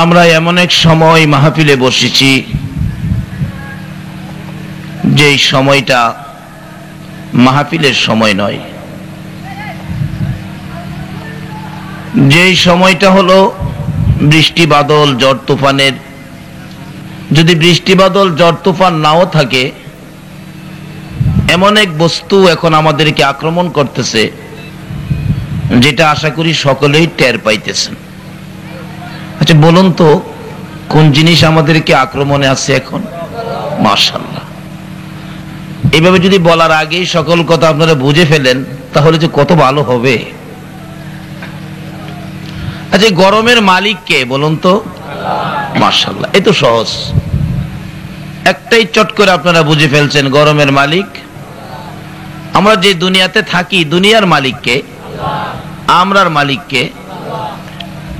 আমরা এমন এক সময় মাহফিলে বসেছি যেই সময়টা মাহফিলের সময় নয়, যেই সময়টা হলো বৃষ্টি বাদল ঝড় তুফানের। যদি বৃষ্টি বাদল ঝড় তুফান নাও থাকে, এমন এক বস্তু এখন আমাদেরকে আক্রমণ করতেছে যেটা আশা করি সকলেই টের পাইতেছেন। আচ্ছা বলুন তো, কোন জিনিস আমাদেরকে আক্রমণে আছে এখন? মাশাআল্লাহ, এইভাবে যদি বলার আগেই সকল কথা আপনারা বুঝে ফেলেন তাহলে যে কত ভালো হবে। আচ্ছা, গরমের মালিক কে বলুন তো? মাশাআল্লাহ, এই তো সহজ, একটাই চট করে আপনারা বুঝে ফেলছেন, গরমের মালিক। আমরা যে দুনিয়াতে থাকি, দুনিয়ার মালিক কে? আমরার মালিক কে?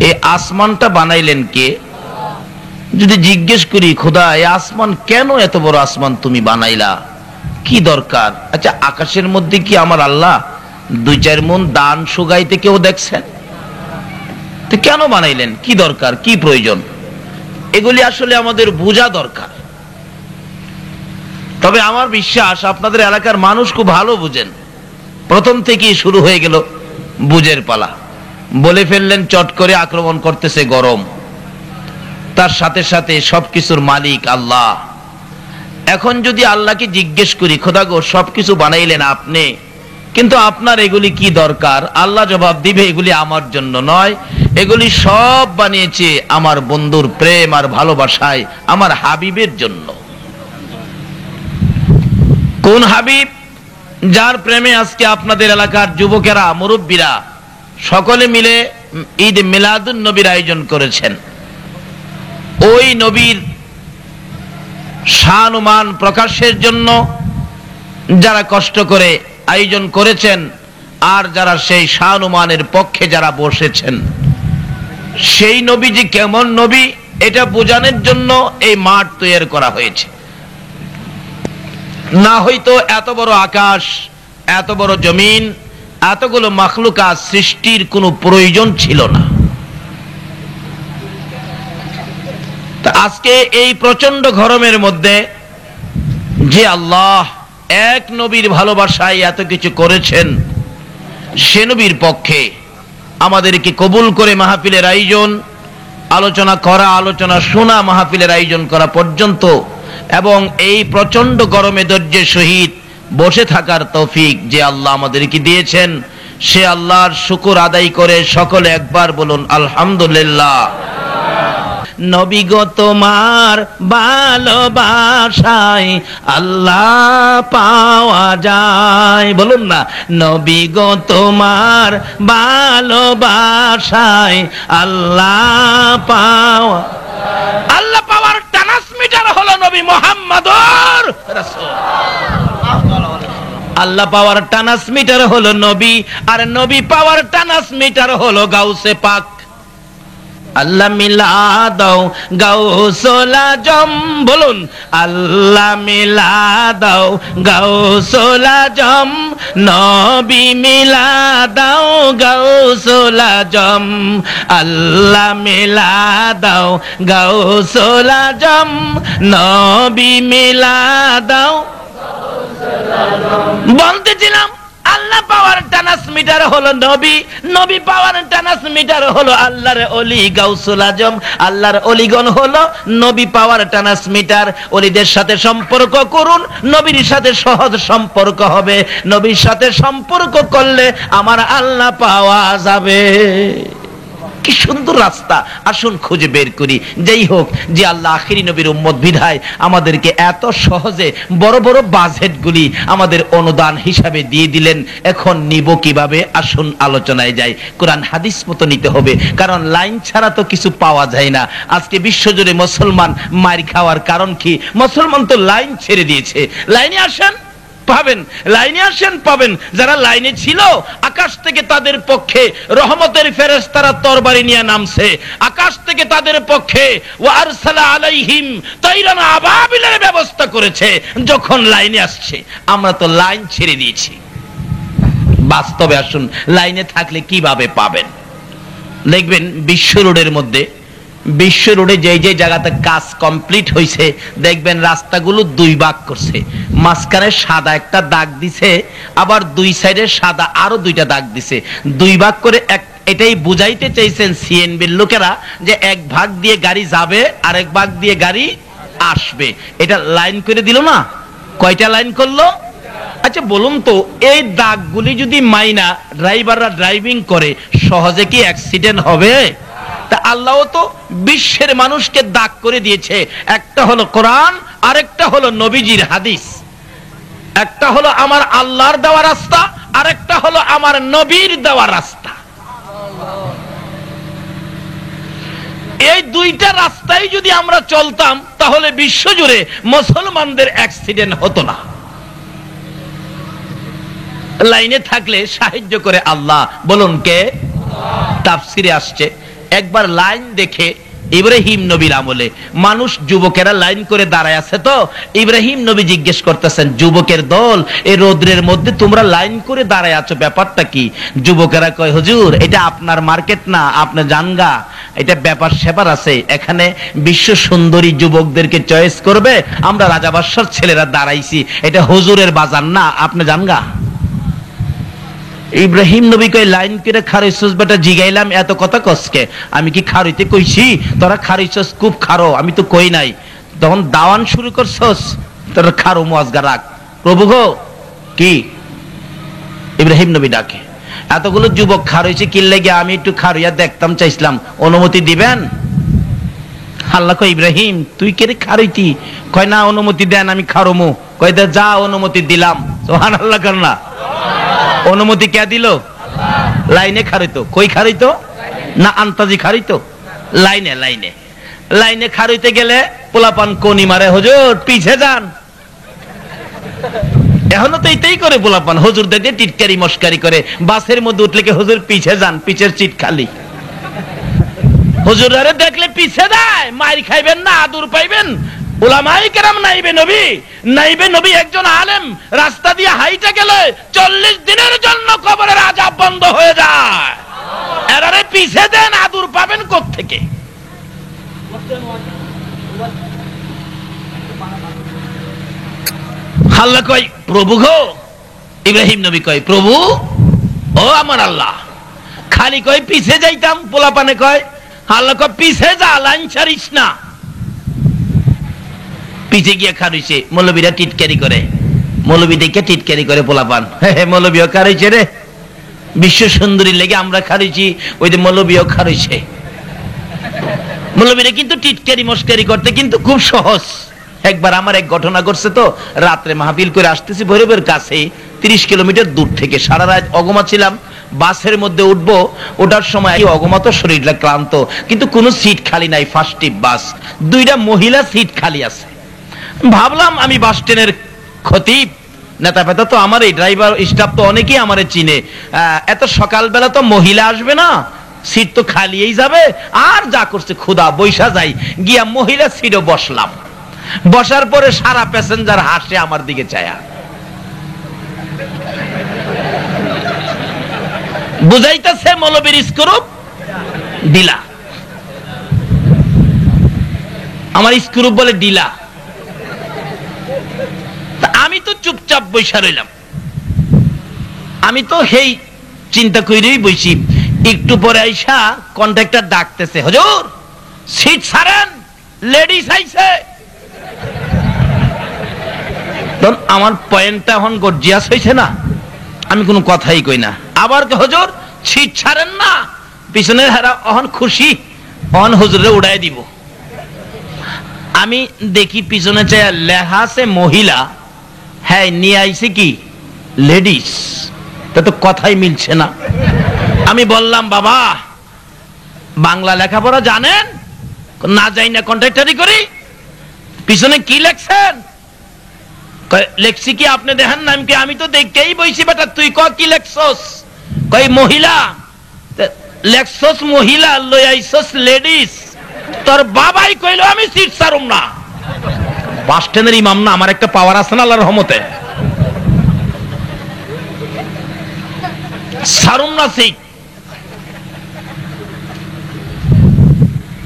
এই আসমানটা বানাইলেন কে? যদি জিজ্ঞেস করি, খোদা এই আসমান কেন এত বড় আসমান তুমি বানাইলা, কি দরকার? আচ্ছা, আকাশের মধ্যে কি আমার আল্লাহ 2-4 মণ দান সুগাইতে কেউ দেখছেন? তো কেন বানাইলেন, কি দরকার, কি প্রয়োজন? এগুলি আসলে আমাদের বোঝা দরকার। তবে আমার বিশ্বাস আপনাদের এলাকার মানুষ খুব ভালো বুঝেন। প্রথম থেকেই শুরু হয়ে গেল বুঝের পালা। বলে ফেললেন চট করে, আক্রমণ করতেছে গরম, তার সাথে সাথে সবকিছুর মালিক আল্লাহ। এখন যদি আল্লাহকে জিজ্ঞেস করি, খোদা গো সবকিছু বানাইলেন আপনি, কিন্তু আপনার এগুলি কি দরকার? আল্লাহ জবাব দিবে, এগুলি আমার জন্য নয়, এগুলি সব বানিয়েছে আমার বন্ধুর প্রেম আর ভালোবাসায়, আমার হাবিবের জন্য। কোন হাবিব? যার প্রেমে আজকে আপনাদের এলাকার যুবকেরা, মুরব্বীরা সকলে মিলে ঈদ মিলাদুন নবীর আয়োজন করেছেন। ওই নবীর শান ও মান প্রকাশের জন্য যারা কষ্ট করে আয়োজন করেছেন, আর যারা সেই শান ও মানের পক্ষে যারা বসেছেন, সেই নবী যে কেমন নবী এটা বোঝানোর জন্য এই মাঠ তৈরি করা হয়েছে। না হয়তো এত বড় আকাশ, এত বড় জমিন, এতগুলো মাখলুকাত সৃষ্টির কোনো প্রয়োজন ছিল না। আজকে এই প্রচন্ড গরমের মধ্যে যে আল্লাহ এক নবীর ভালোবাসায় এত কিছু করেছেন, সে নবীর পক্ষে আমাদেরকে কবুল করে মাহফিলের আয়োজন, আলোচনা করা, আলোচনা শোনা, মাহফিলের আয়োজন করা পর্যন্ত, এবং এই প্রচন্ড গরমে ধৈর্যের সহিত বসে থাকার তৌফিক যে আল্লাহ আমাদেরকে দিয়েছেন, সে আল্লাহর শুকর আদায় করে সকলে একবার বলুন আলহামদুলিল্লাহ। নবী গো তোমার ভালোবাসায় আল্লাহ পাওয়া যায়, বলুন না, নবী গো তোমার ভালোবাসায় আল্লাহ পাওয়া। আল্লাহ পাওয়ার ট্রান্সমিটার হলো নবী মুহাম্মদুর রাসূল। আল্লাহ পাওয়ার ট্রান্সমিটার হলো নবী, আর নবী পাওয়ার ট্রান্সমিটার হলো গাউসে পাক। আল্লাহ মিলা দাও গাউসুল আজম, বলুন আল্লাহ মিলা দাও গাউসুল আজম, নবী মিলা দাও গাউসুল আজম, আল্লাহ মিলা দাও গাউসুল আজম, নবী মিলা দাও। বলতেছিলাম আল্লাহ পাওয়ার ট্রান্সমিটার হলো নবী, নবী পাওয়ার ট্রান্সমিটার হলো আল্লাহর ওলি গাউসুল আজম, আল্লাহর ওলিগণ হলো নবী পাওয়ার ট্রান্সমিটার। ওলিদের সাথে সম্পর্ক করুন, নবীর সাথে সহজ সম্পর্ক হবে, নবীর সাথে সম্পর্ক করলে আমার আল্লাহ পাওয়া যাবে। কি সুন্দর রাস্তা, আসুন খুঁজে বের করি। যেই হোক, যে আল্লাহ আখিরি নবীর উম্মত বিধায় আমাদেরকে এত সহজে বড় বড় বাজেটগুলি আমাদের অনুদান হিসাবে দিয়ে দিলেন। এখন নিব কিভাবে? আসুন আলোচনায় যাই। কোরআন হাদিস মতো নিতে হবে, কারণ লাইন ছাড়া তো কিছু পাওয়া যায় না। আজকে বিশ্বজুড়ে মুসলমান মার খাওয়ার কারণ কি? মুসলমান তো লাইন ছেড়ে দিয়েছে। লাইনে আসেন পাবেন, লাইনে আসেন পাবেন। যারা লাইনে ছিল, আকাশ থেকে তাদের পক্ষে রহমতের ফেরেশতারা তরবারি নিয়ে নামছে, আকাশ থেকে তাদের পক্ষে ওয়ারসালা আলাইহিম তাইরান আবাবিলের ব্যবস্থা করেছে। যখন লাইনে আসছে, আমরা তো লাইন ছেড়ে দিয়েছি। বাস্তবে আসুন, লাইনে থাকলে কিভাবে পাবেন? দেখবেন বিশ্ব রোডের মধ্যে বিশ্ব রোডে যে যে জায়গাতে কাজ কমপ্লিট হয়েছে দেখবেন রাস্তাগুলো দুই ভাগ করছে, মাঝখানে সাদা একটা দাগ দিছে, আবার দুই সাইডে সাদা আরো দুইটা দাগ দিছে, দুই ভাগ করে এটাই বুঝাইতে চাইছেন সিএনবির লোকেরা যে এক ভাগ দিয়ে গাড়ি যাবে আরেক ভাগ দিয়ে গাড়ি আসবে। এটা লাইন করে দিল না? কয়টা লাইন করলো? আচ্ছা বলুন তো, এই দাগগুলি যদি মাইনা ড্রাইভাররা ড্রাইভিং করে সহজে কি অ্যাক্সিডেন্ট হবে? তা আল্লাহ তো বিশ্বের মানুষকে দাগ করে দিয়েছে, একটা হলো কোরআন, আরেকটা হলো নবীজির হাদিস, একটা হলো আমার আল্লাহর দেওয়া রাস্তা, আরেকটা হলো আমার নবীর দেওয়া রাস্তা। এই দুইটা রাস্তায় যদি আমরা চলতাম তাহলে বিশ্বজুড়ে মুসলমানদের অ্যাক্সিডেন্ট হতো না। লাইনে থাকলে সাহায্য করে আল্লাহ। বলুন কে? তাফসিরে আসছে একবার লাইন দেখে ইব্রাহিম নবীর আমলে মানুষ যুবকেরা লাইন করে দাঁড়ায় আছে, তো ইব্রাহিম নবী জিজ্ঞেস করতেছেন, যুবকের দল এই রোদ্রের মধ্যে তোমরা লাইন করে দাঁড়ায় আছো, ব্যাপারটা কি? যুবকেরা কয়, হুজুর এটা আপনার মার্কেট না, আপনি জানগা, এটা ব্যাপার স্যাপার আছে, এখানে বিশ্ব সুন্দরী যুবকদেরকে চয়েস করবে, আমরা রাজা বাদশার ছেলেরা দাঁড়াইছি, এটা হুজুরের বাজার না, আপনি জানগা। ইব্রাহিম নবী কয়, লাইন করে খারইছস বেটা, জিগাইলাম এত কথা কসকে, আমি কি খারইতে কইছি? তোরা খারইছস খুব খারো, আমি তো কই নাই। তখন দাওয়ান শুরু করছস, তোরা খারো মুয়াজগা রাখ। প্রভু গো, কি? ইব্রাহিম নবী ডাকে, এতগুলো যুবক খারইছে কি লাগে, আমি একটু খারইয়া দেখতাম চাইছিলাম, অনুমতি দিবেন? আল্লাহ কয়, ইব্রাহিম তুই কে রে খারইতি? কয় না, অনুমতি দেন, আমি খারমু। কয় দে, যা অনুমতি দিলাম। সুবহানাল্লাহ করনা। অনুমতি কে দিল? লাইনে খারিত। কই খারিত? না আন্তাজি খারিত? লাইনে লাইনে লাইনে খারিতে গেলে পোলাপান কোনি মারে, হুজুর পিছে যান। এখনো তো এইটাই করে পোলাপান, হুজুর দেখে টিটকারি মস্কারি করে, বাসের মধ্যে উঠলে কি হুজুর পিছে যান, পিছের সিট খালি। হুজুরারে দেখলে পিছে দেয়, মাইর খাইবেন না, আদর পাইবেন। উলামায়ে কেরাম নাইবে নবী, নাইবে নবী একজন আলেম রাস্তা দিয়ে হাইটে গেলে 40 দিনের জন্য কবরের আযাব বন্ধ হয়ে যায়। এরারে পিছে দেন, আদর পাবেন কোত্থেকে? আল্লাহ কয়, প্রভু গো, ইব্রাহিম নবী কয়, প্রভু ও আমার আল্লাহ। খালি কয় পিছে যাইতাম, পোলাপানে কয়, আল্লাহ কয় পিছে যা, লাইন ছাড়িস না। পিছে গিয়ে খারইছে, মৌলবীরা টিটকারি করে, মৌলবী দেখে টিটকারি করে পোলাপান, মৌলবীও খারইছে রে, বিশ্ব সুন্দরী লেগে আমরা খারইছি, ওই যে মৌলবীও খারইছে। মৌলবীরা কিন্তু টিটকারি মস্কারি করতে কিন্তু খুব সহজ। একবার আমার এক ঘটনা ঘটছে, তো রাত্রে মাহফিল করে আসতেছি ভৈরবের কাছে, 30 কিলোমিটার দূর থেকে, সারা রাত অগমা ছিলাম, বাসের মধ্যে উঠবো, ওঠার সময় অগমা তো, শরীরটা ক্লান্ত, কিন্তু কোনো সিট খালি নাই, ফার্স্ট টিপ বাস, 2টা মহিলা সিট খালি আছে। ভাবলাম আমি বাস স্ট্যান্ডের খতিব, নেতা পেতা তো আমার, এই ড্রাইভার স্টাফ তো অনেকেই আমারে চিনে, এত সকালবেলা তো মহিলা আসবে না, সিট তো খালিই যাবে। আর যা করছে ক্ষুধা, বৈশা যাই, গিয়া মহিলা সিটে বসলাম। বসার পরে সারা প্যাসেঞ্জার হাসে আমার দিকে চায়া, বুঝাইতেছে মৌলবীর স্ক্রুপ ডিলা, আমার স্ক্রুপ বলে ডিলা। আমি তো চুপচাপ বৈশা রইলাম, আমি তো সেই চিন্তা করেই বইছি। একটু পরে আইসা কন্ট্রাক্টর ডাকতেছে, হুজুর সিট ছাড়েন, লেডিস আইছে। তখন আমার পয়েন্টটা এখন গর্জিয়াস হয়েছে না, আমি কোনো কথাই কই না। আবার হুজুর সিট ছাড়েন না, পিছনের হারা অহন খুশি, অহন হুজুরে উড়াই দিব। আমি দেখি পিছনে চাই লেখা আছে মহিলা, হ্যাঁ নিয়ে আইছে কি লেডিস, তা তো কথাই মিলছে না। আমি বললাম, বাবা বাংলা লেখাপড়া জানেন? না যাই না, কন্ট্রাক্টরি করি। পিছনে কি লেখছেন? লেখছি কি আপনি দেখেন না? আমি তো দেখেই বইছি, বেটা তুই ক কি লেখছস? কই মহিলা। লেখছস মহিলা, লই আইছস লেডিস। তোর বাবাই কইলো আমি সিট ছাড়ুম না। বাস স্ট্যান্ডের ইমাম না, আমার একটা পাওয়ার আছে না আল্লাহর রহমতে, ছাড়ুম না সিট।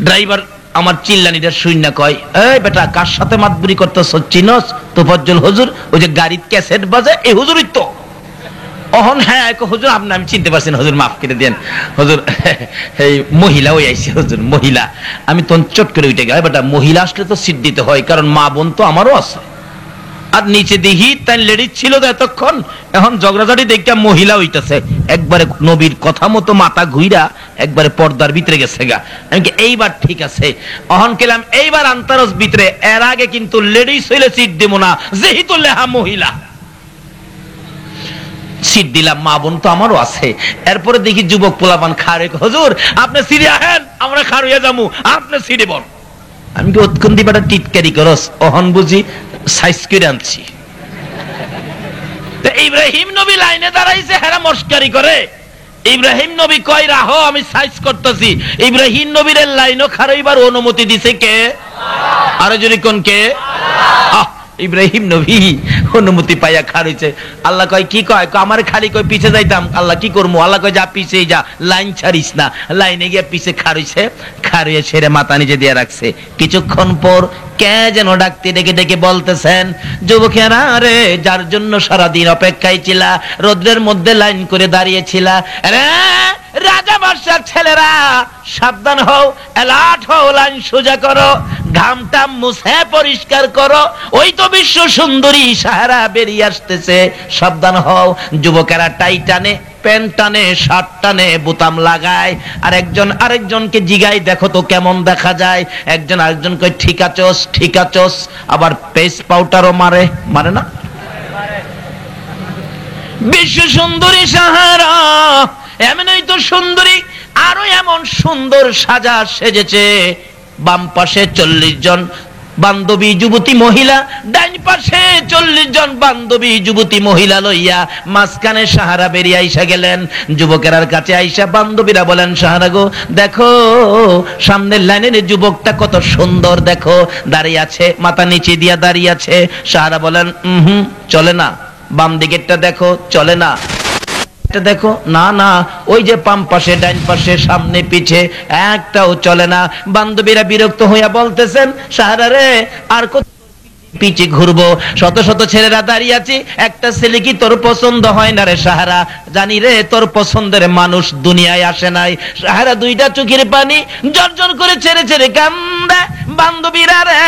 ড্রাইভার আমার চিল্লানিটা শূন্য কয়, এই বেটা কার সাথে মাতবুরি করতেছ চিনস? তোফাজ্জল হুজুর, ওই যে গাড়ির ক্যাসেট বাজে, এই হুজুরই তো। অহন হ্যাঁ হুজুর আপনি, আমি চিনতে পারছি না হুজুর, মাফ করে দেন হুজুর, এই মহিলা ওই আইছে হুজুর, মহিলা। আমি তখন চট করে উঠে গেলাম, বেটা মহিলা আসলে তো সিট দিতে হয়, কারণ মা বোন তো আমারও আছে। আর নিচে দেখি তাই লেডিজ ছিল তো এতক্ষণ, এখন ঝগড়াঝাটি দেখে মহিলা হইতেছে, একবারে নবীর কথা মতো মাথা ঘুইরা একবারে পর্দার ভিতরে গেছে গা। আমি কি এইবার ঠিক আছে, অহন কেলাম এইবার আন্তারস ভিতরে। এর আগে কিন্তু লেডিস হইলে সিট দেবো না, যেহেতু লেহা মহিলা সিট দিলাম, মা বোন তো আমারও আছে। এরপরে দেখি যুবক পোলাপান খারে, হুজুর আপনি সিটে আহেন, আমরা খার হইয়া যাবো, আপনি সিটে বল। আমি কি উৎকন দিবাটা টিটকারি করস? অহন বুঝি সাইজ করে আনছি। ইব্রাহিম নবী লাইনে দাঁড়াইছে, হেরা মস্কারি করে। ইব্রাহিম নবী কয় রাহো, আমি সাইজ করতেছি। ইব্রাহিম নবীর লাইনও খারাইবার অনুমতি দিছে কে? আরো যদি কোন কে? ইব্রাহিম নবী অনুমতি পাইয়া খাড়িছে। আল্লাহ কয় কি কয়? আমার খালি কয় পিছে যাইতাম। আল্লাহ কি করবো? আল্লাহ কয় যা পিছে যা, লাইন ছাড়িস না। লাইনে গিয়ে পিছে খাড়িছে, খাড়িয়ে ছেড়ে মাথা নিচে দিয়ে রাখছে। কিছুক্ষণ পর কে যেন ডাকতে ডেকে ডেকে বলতেছেন, যুবকেরা রে, যার জন্য সারাদিন অপেক্ষায় ছিলা, রোদ্রের মধ্যে লাইন করে দাঁড়িয়েছিলা, রে রাজা বাদশার ছেলেরা, সাবধান হও, অ্যালার্ট হও, লাইন সোজা করো, ঘামটা মুছে পরিষ্কার করো, ওই তো বিশ্ব সুন্দরী সাহারা বেরিয়ে আসতেছে, সাবধান হও। যুবকেরা টাই টানে, প্যান্ট টানে, শার্ট টানে, বোতাম লাগায়, আর একজন আরেকজনকে জিগাই, দেখো তো কেমন দেখা যায়। একজন আরেকজনকে ঠিক আছোস, ঠিক আছোস, আবার পেস পাউডারও মারে, মারে না? বিশ্ব সুন্দরী সাহারা এমনই তো সুন্দরী, আরো এমন সুন্দর সাজা সেজেছে। বাম পাশে 40 জন বান্ধবী যুবতী মহিলা, ডাইন পাশে 40 জন বান্ধবী যুবতী মহিলা লইয়া মাঝখানে সাহারা বেরিয়ে আইসা গেলেন। যুবকেরার কাছে আইসা বান্ধবীরা বলেন, সাহারা গো, দেখো সামনের লাইনের যুবকটা কত সুন্দর, দেখো দাঁড়িয়ে আছে, মাথা নিচে দিয়া দাঁড়িয়ে আছে। সাহারা বলেন, চলে না। বাম দিকেরটা দেখো, চলে না। দেখো, না না, ওই যে বাম পাশে, ডাইন পাশে, সামনে পিছে, একটাও চলে না। বান্ধবীরা বিরক্ত হইয়া বলতেছেন, সাহারা রে, আর কত পিছে ঘুরবো? শত শত ছেলেরা দাঁড়িয়ে আছে, একটা ছেলে কি তোর পছন্দ হয় না রে সাহারা? জানি রে, তোর পছন্দের মানুষ দুনিয়ায় আসে নাই। সাহারা দুইটা চোখের পানি জর্জর করে ছেড়ে ছেড়ে কান্দে। বান্ধবীরা রে,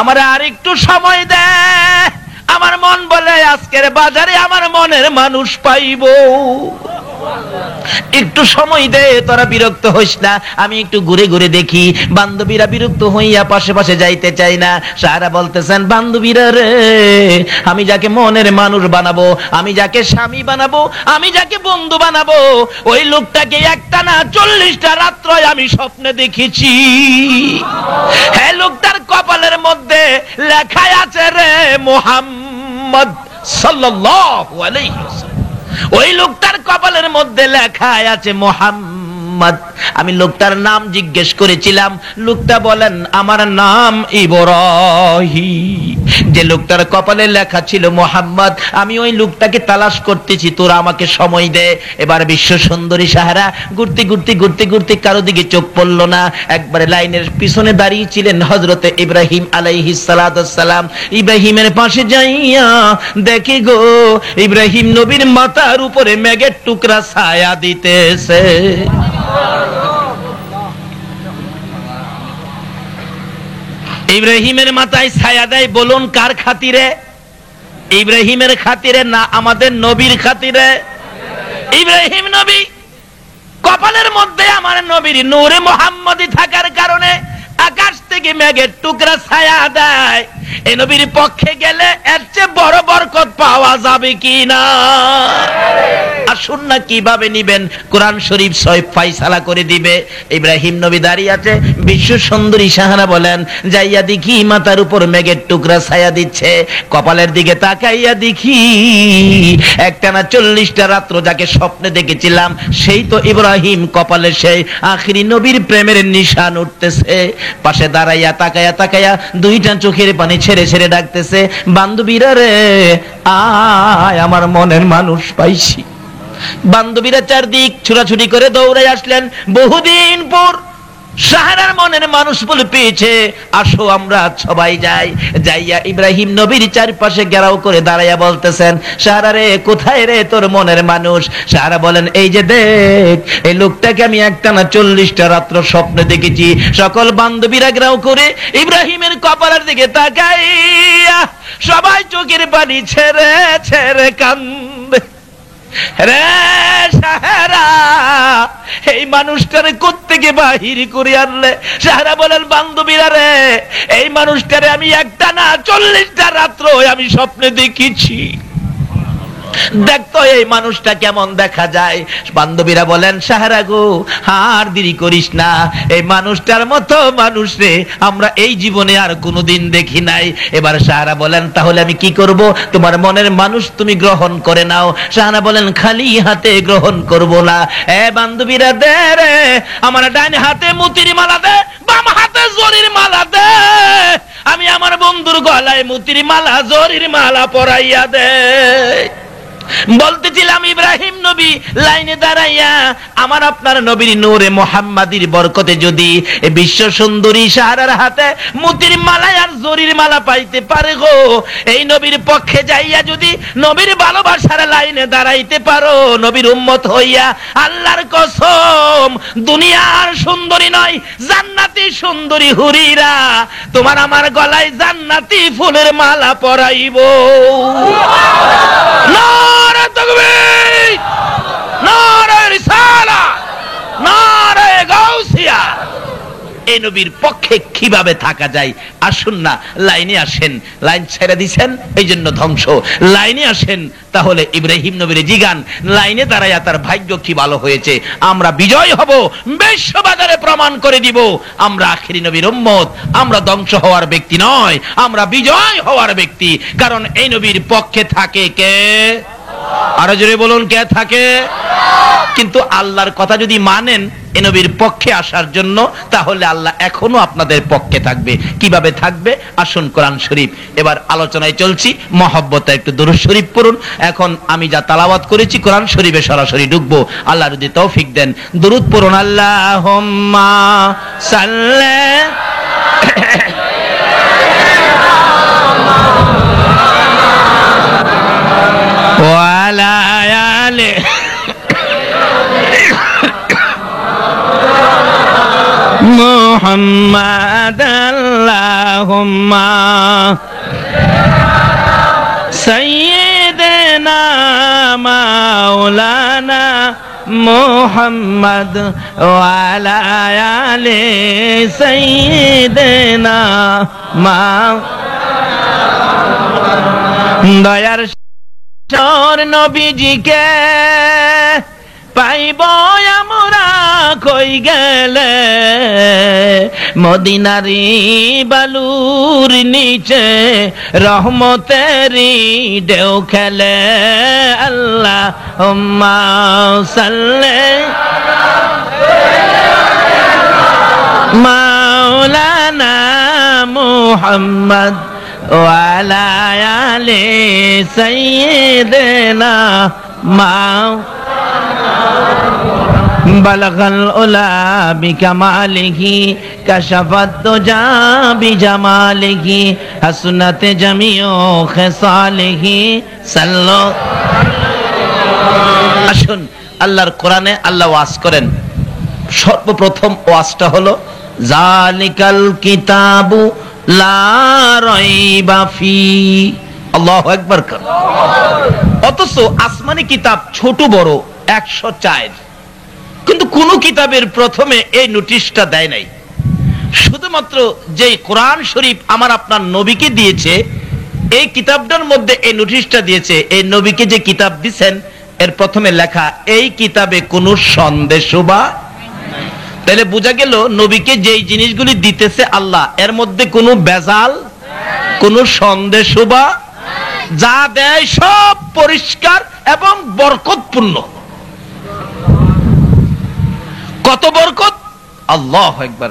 আমার আর একটু সময় দে, আমার মন বলে আজকের বাজারে আমার মনের মানুষ পাইব, একটু সময় দে, তোরা বিরক্ত হইস না, আমি একটু ঘুরে ঘুরে দেখি। বান্ধবীরা বিরক্ত হইয়া পাশে পাশে যাইতে চাই না। সাহারা বলতেছেন, বান্ধবীরা রে, আমি যাকে মনের মানুষ বানাবো, আমি যাকে স্বামী বানাবো, আমি যাকে বন্ধু বানাবো, ওই লোকটাকে একটা না 40টা রাত্র আমি স্বপ্নে দেখেছি। হ্যাঁ, লোকটার কপালের মধ্যে লেখা আছে রে মুহাম্মদ সাল্লাল্লাহু আলাইহি ওয়াসাল্লাম। ওই লোকটার কপালের মধ্যে লেখা আছে মুহাম্মদ। আমি লোকটার নাম জিজ্ঞেস করেছিলাম, লোকটা বলেন আমার নাম ইব্রাহিম। যে লোকটার কপালে লেখা ছিল মুহাম্মদ, আমি ওই লোকটাকে তালাশ করতেছি, তোরা আমাকে সময় দে। এবার বিশ্ব সুন্দরী সাহারা ঘুরতে ঘুরতে ঘুরতে ঘুরতে কারো দিকে চোখ পড়ল না, একবারে লাইনের পিছনে দাঁড়িয়ে ছিলেন হযরতে ইব্রাহিম আলাইহিস সালাতু ওয়াস সালাম। ইব্রাহিমের পাশে যাইয়া দেখি গো, ইব্রাহিম নবীর মাথার উপরে মেঘের টুকরা ছায়া দিতেছে। ইব্রাহিমের মাথায় ছায়া দেয়, বলুন কার খাতিরে? ইব্রাহিমের খাতিরে না আমাদের নবীর খাতিরে? ইব্রাহিম নবী কপালের মধ্যে আমার নবীর নূরে মুহাম্মদী থাকার কারণে আকাশ থেকে মেঘের টুকরা ছায়া দেয়। এই নবীর পক্ষে গেলে এর চেয়ে বড় বরকত পাওয়া যাবে কি না? আসুন না, কিভাবে নিবেন? কোরআন শরীফ সব ফয়সালা করে দিবে। ইব্রাহিম নবী দাঁড়িয়ে আছে, বিশ্ব সুন্দরী সাহারা বলেন, যাইয়া দেখি মাথার উপর মেঘের টুকরা ছায়া দিচ্ছে। কপালের দিকে তাকাইয়া দেখি একটানা 40টা রাত্র যাকে স্বপ্নে দেখেছিলাম, সেই তো ইব্রাহিম। কপালে সেই আখিরি নবীর প্রেমের নিশান উঠতেছে। পাশে দাঁড়াইয়া তাকাইয়া তাকাইয়া দুইটা চোখের পানি ছেড়ে ছেড়ে ডাকতেছে, বান্ধবীরা রে, আয়, আমার মনের মানুষ পাইছি। বান্ধবীরা চারদিক ছুটাছুটি করে দৌড়ে আসলেন। বহুদিন পর সাহারার মনের মানুষ বলে পেয়েছে, আসো আমরা সবাই যাই। যাইয়া ইব্রাহিম নবীর চারপাশে ঘেরাও করে দাঁড়াইয়া বলতেছেন, সাহারা রে, কোথায় রে তোর মনের মানুষ? সাহারা বলেন, এই যে দেখ, এই লোকটাকে আমি একটানা 40টা রাত্র স্বপ্নে দেখেছি। সকল বান্ধবীরা ঘেরাও করে ইব্রাহিমের কপালের দিকে তাকাইয়া সবাই চোখের পানি ছেড়ে ছেড়ে কান্দে। রে সাহারা, এই মানুষটারে কোত্থেকে বাহির করে আনলে? সাহারা বলেন, বান্ধবীরা রে, এই মানুষটারে আমি একটানা 40টা রাত্র আমি স্বপ্নে দেখেছি। দেখতো এই মানুষটা কেমন দেখা যায়। বান্ধবীরা বলেন, সাহারা গো, আর দেরি করিস না, এই মানুষটার মতো মানুষ রে আমরা এই জীবনে আর কোনোদিন দেখি নাই। এবার সাহারা বলেন, তাহলে আমি কি করব? তোমার মনের মানুষ তুমি গ্রহণ করে নাও। সাহারা বলেন, খালি হাতে গ্রহণ করব না। বান্ধবীরা দে রে, আমার ডান হাতে মুতির মালা দে, বাম হাতে জরির মালা দে, আমি আমার বন্ধুর গলায় মুতির মালা জরির মালা পরাইয়া দে। বলতেছিলাম, ইব্রাহিম নবী লাইনে দাঁড়াইয়া আমার আপনার নবীর নূরে মুহাম্মাদির বরকতে যদি এই বিশ্ব সুন্দরী সাহারার হাতে মুতির মালা আর জরির মালা পাইতে পারে গো, এই নবীর পক্ষে যাইয়া যদি নবীর ভালোবাসার লাইনে দাঁড়াইতে পারো নবীর উম্মত হইয়া, আল্লাহর কসম, দুনিয়ার সুন্দরী নয়, জান্নাতি সুন্দরী হুরিরা তোমার আমার গলায় জান্নাতি ফুলের মালা পরাইব। নারে তাকবীর, নারে রিসালাত, নারে গাউসিয়া। এই নবীর পক্ষে কিভাবে থাকা যায়? আসুন না, লাইনে আসেন। লাইন ছেড়ে দিছেন এই জন্য ধ্বংস। লাইনে আসেন, তাহলে ইব্রাহিম নবীর জিগান লাইনে দাঁড়াইয়া তার ভাগ্য কি ভালো হয়েছে। আমরা বিজয় হব, বিশ্ববাজারে প্রমাণ করে দিব আমরা আখিরি নবীর উম্মত। আমরা ধ্বংস হওয়ার ব্যক্তি নয়, আমরা বিজয় হওয়ার ব্যক্তি। কারণ এই নবীর পক্ষে থাকে কে? আরো জোরে বলুন, কে থাকে? কিন্তু আল্লাহর কথা যদি মানেন এই নবীর পক্ষে আসার জন্য, তাহলে আল্লাহ এখনো আপনাদের পক্ষে থাকবে। কিভাবে থাকবে? আসুন কোরআন শরীফ, এবার আলোচনায় চলছি, মহব্বতে একটু দুরূদ শরীফ পড়ুন। এখন আমি যা তেলাওয়াত করেছি কোরআন শরীফে সরাসরি ঢুকবো, আল্লাহ যদি তৌফিক দেন। দুরূদ পড়ুন। আল্লাহুম্মা সাল্লি ওয়া আলা আলি মুহাম্মাদ। আল্লাহুম্মা সাইয়্যিদিনা মাওলানা মুহাম্মদ ওয়া আলা আলি সাইয়্যিদিনা দয়ার নবীজিকে পাইব আমরা কই গেলে, মদিনারি বালুর নিচে রহমতেরি ঢেউ খেলে। আল্লাহুম্মা সাল্লি মাওলানা মুহাম্মদ ওয়া আলা আলি সাইয়্যিদিনা বালাগাল উলা বিকামালিহি কাশাফাত দুজা বিজামালিহি হাসনাত জামিউ খিসালিহি সাল্লু। আসুন, আল্লাহর কোরআনে আল্লাহ ওয়াজ করেন। সর্বপ্রথম ওয়াজটা হলো জালিকাল কিতাবু লা রাইবা ফি। আল্লাহু আকবার। অথচ আসমানি কিতাব ছোট বড় 104, কিন্তু কোন কিতাবের প্রথমে এই নোটিশটা দেয় নাই। শুধুমাত্র যে কোরআন শরীফ আমার আপনার নবীকে দিয়েছে, এই কিতাবটার মধ্যে এই নোটিশটা দিয়েছে। এই নবীকে যে কিতাব দিবেন এর প্রথমে লেখা এই কিতাবে কোনো সন্দেশ বা, তাহলে বোঝা গেল নবীকে যেই জিনিসগুলি দিতেছে আল্লাহ, এর মধ্যে কোনো বেজাল, কোনো সন্দেশ বা, যা দেয় সব পরিষ্কার এবং বরকতপূর্ণ। কত বরকত! আল্লাহু আকবার।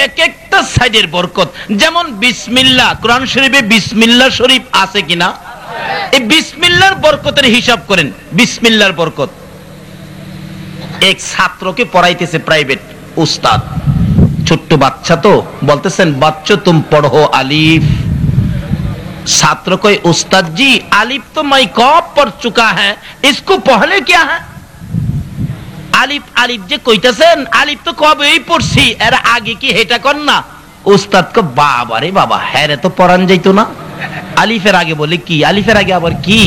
এক একটা সাইডের বরকত। যেমন বিসমিল্লাহ, কোরআন শরীফে বিসমিল্লাহ শরীফ আছে কিনা? এই বিসমিল্লাহর বরকতের হিসাব করেন। বিসমিল্লাহর বরকত, এক ছাত্রকে পড়াইতেছে প্রাইভেট উস্তাদ, ছোট্ট বাচ্চা তো বলতেছেন, বাচ্চো তুম পড়ো আলিফ। ছাত্র কই উস্তাদ জি আলিফ তো मैं कब पढ़ चुका है, इसको पहले क्या है? আলিফ আলিফ যে কইতাছেন, আলিফ তো কবেই পড়ছি, এর আগে কি হেটা কর না? উস্তাদ কো বাবা রে বাবা, হ্যাঁ রে তো পড়ান যাইতো না। আলিফের আগে বলে কি, আলিফের আগে আবার কি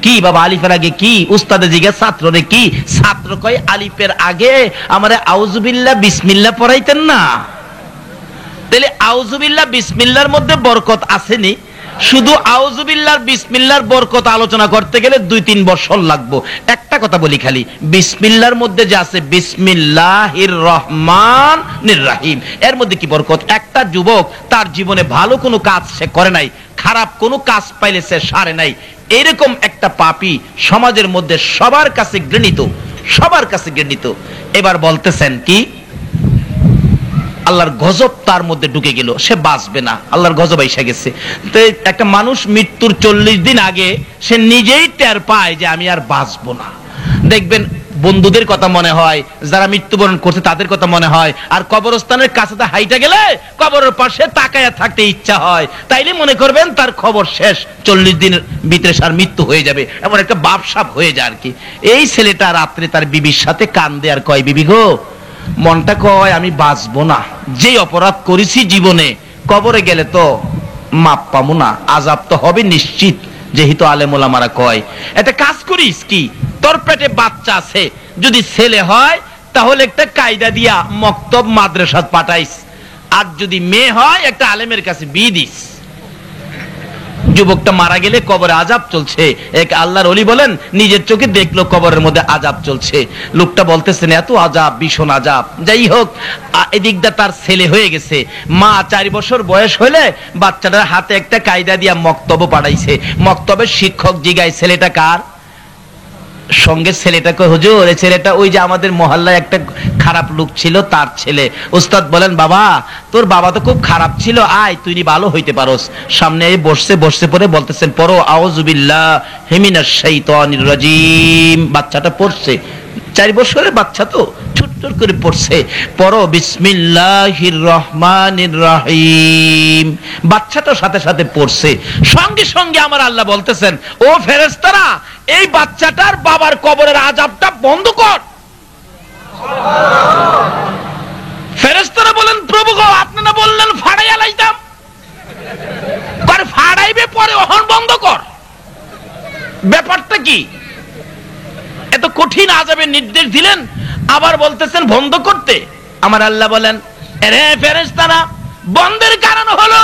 কি বাবা, আলিফের আগে কি? উস্তাদে জিজ্ঞাসা ছাত্র রে কি? ছাত্র কয় আলিফের আগে আমারে আউযুবিল্লাহ বিসমিল্লাহ পড়াইতেন না। তাহলে আউযুবিল্লাহ বিসমিল্লাহর মধ্যে বরকত আসেনি? শুধু আউযুবিল্লাহর বিসমিল্লাহর বরকত আলোচনা করতে গেলে 2-3 বছর লাগবে। একটা কথা বলি খালি, বিসমিল্লাহর মধ্যে যে আছে বিসমিল্লাহির রহমানির রহিম, এর মধ্যে কি বরকত? একটা যুবক তার জীবনে ভালো কোনো কাজ সে করে নাই, খারাপ কোনো কাজ পাইলে সে সারে নাই, এরকম একটা পাপী সমাজের মধ্যে সবার কাছে ঘৃণিত, সবার কাছে ঘৃণিত। এবার বলতেছেন কি আল্লাহর গজব তার মধ্যে ঢুকে গেল, সে বাঁচবে না, আল্লাহর গজব এসে গেছে। তো একটা মানুষ মৃত্যুর 40 দিন আগে সে নিজেই টের পায় যে আমি আর বাঁচবো না। দেখবেন বন্ধুদের কথা মনে হয়, যারা মৃত্যুবরণ করছে তাদের কথা মনে হয়, আর কবরস্থানের কাছে হাইটা গেলে কবরের পাশে তাকায়া থাকতে ইচ্ছা হয়, তাইলে মনে করবেন তার খবর শেষ, 40 দিনের ভিতরে তার মৃত্যু হয়ে যাবে, এমন একটা বাপসাপ হয়ে যায় আর কি। এই ছেলেটা রাত্রে তার বিবির সাথে কান্দে আর কয়, বিবি গো, মনটা কয় আমি বাঁচবো না, যে অপরাধ করেছি জীবনে, কবরে গেলে তো মাপ পাবো না, আযাব তো হবে নিশ্চিত। যেহেতু আলেম ওলামারা কয় একটা কাজ করিস, কি তোর পেটে বাচ্চা আছে, যদি ছেলে হয় তাহলে একটা কায়দা দিয়া মক্তব মাদ্রাসাত পাঠাইস, আর যদি মেয়ে হয় একটা আলেমের কাছে বিয়ে দিস। যুবকটা মারা গেলে কবরে আযাব চলছে, এক আল্লাহর ওলি বলেন নিজের চোখে দেখলো কবরের মধ্যে আযাব চলছে। লোকটা বলতেছেন এত আযাব, ভীষণ আযাব। যাই হোক, এদিকটা তার ছেলে হয়ে গেছে, মা 4 বছর বয়স হলে বাচ্চাটার হাতে একটা কায়দা দিয়া মক্তব পাঠাইছে। মক্তবের শিক্ষক জিগায় ছেলেটা কার? সঙ্গে ছেলেটাকে, হুজুর এই ছেলেটা ওই যে আমাদের মহল্লায় একটা খারাপ লোক ছিল তার ছেলে। উস্তাদ বলেন, বাবা তোর বাবা তো খুব খারাপ ছিল, আয় তুই ভালো হইতে পারোস। সামনে বসছে পরে বলতেছেন পড়ো আউযুবিল্লাহি মিনাশ শাইতানির রাজিম। বাচ্চাটা পড়ছে, 4 বছরের বাচ্চা তো ছোট্ট করে পড়ছে, পড়ো বিসমিল্লাহির রহমানির রহিম। বাচ্চাটা সাথে সাথে পড়ছে, সঙ্গে সঙ্গে আমার আল্লাহ বলতেছেন, ও ফেরেশতারা এই বাচ্চাটার বাবার কবরের আযাবটা বন্ধ কর। ফেরেশতারা বলেন, প্রভু গো আপনি না বললেন ফাড়াইয়া লাইতাম, কর ফাড়াইবে পরে ওহন বন্ধ কর। ব্যাপারটা কি? এত কঠিন আযাবের নির্দেশ দিলেন, আবার বলতেছেন বন্ধ করতে। আমার আল্লাহ বলেন, আরে ফেরেশতারা বন্ধের কারণ হলো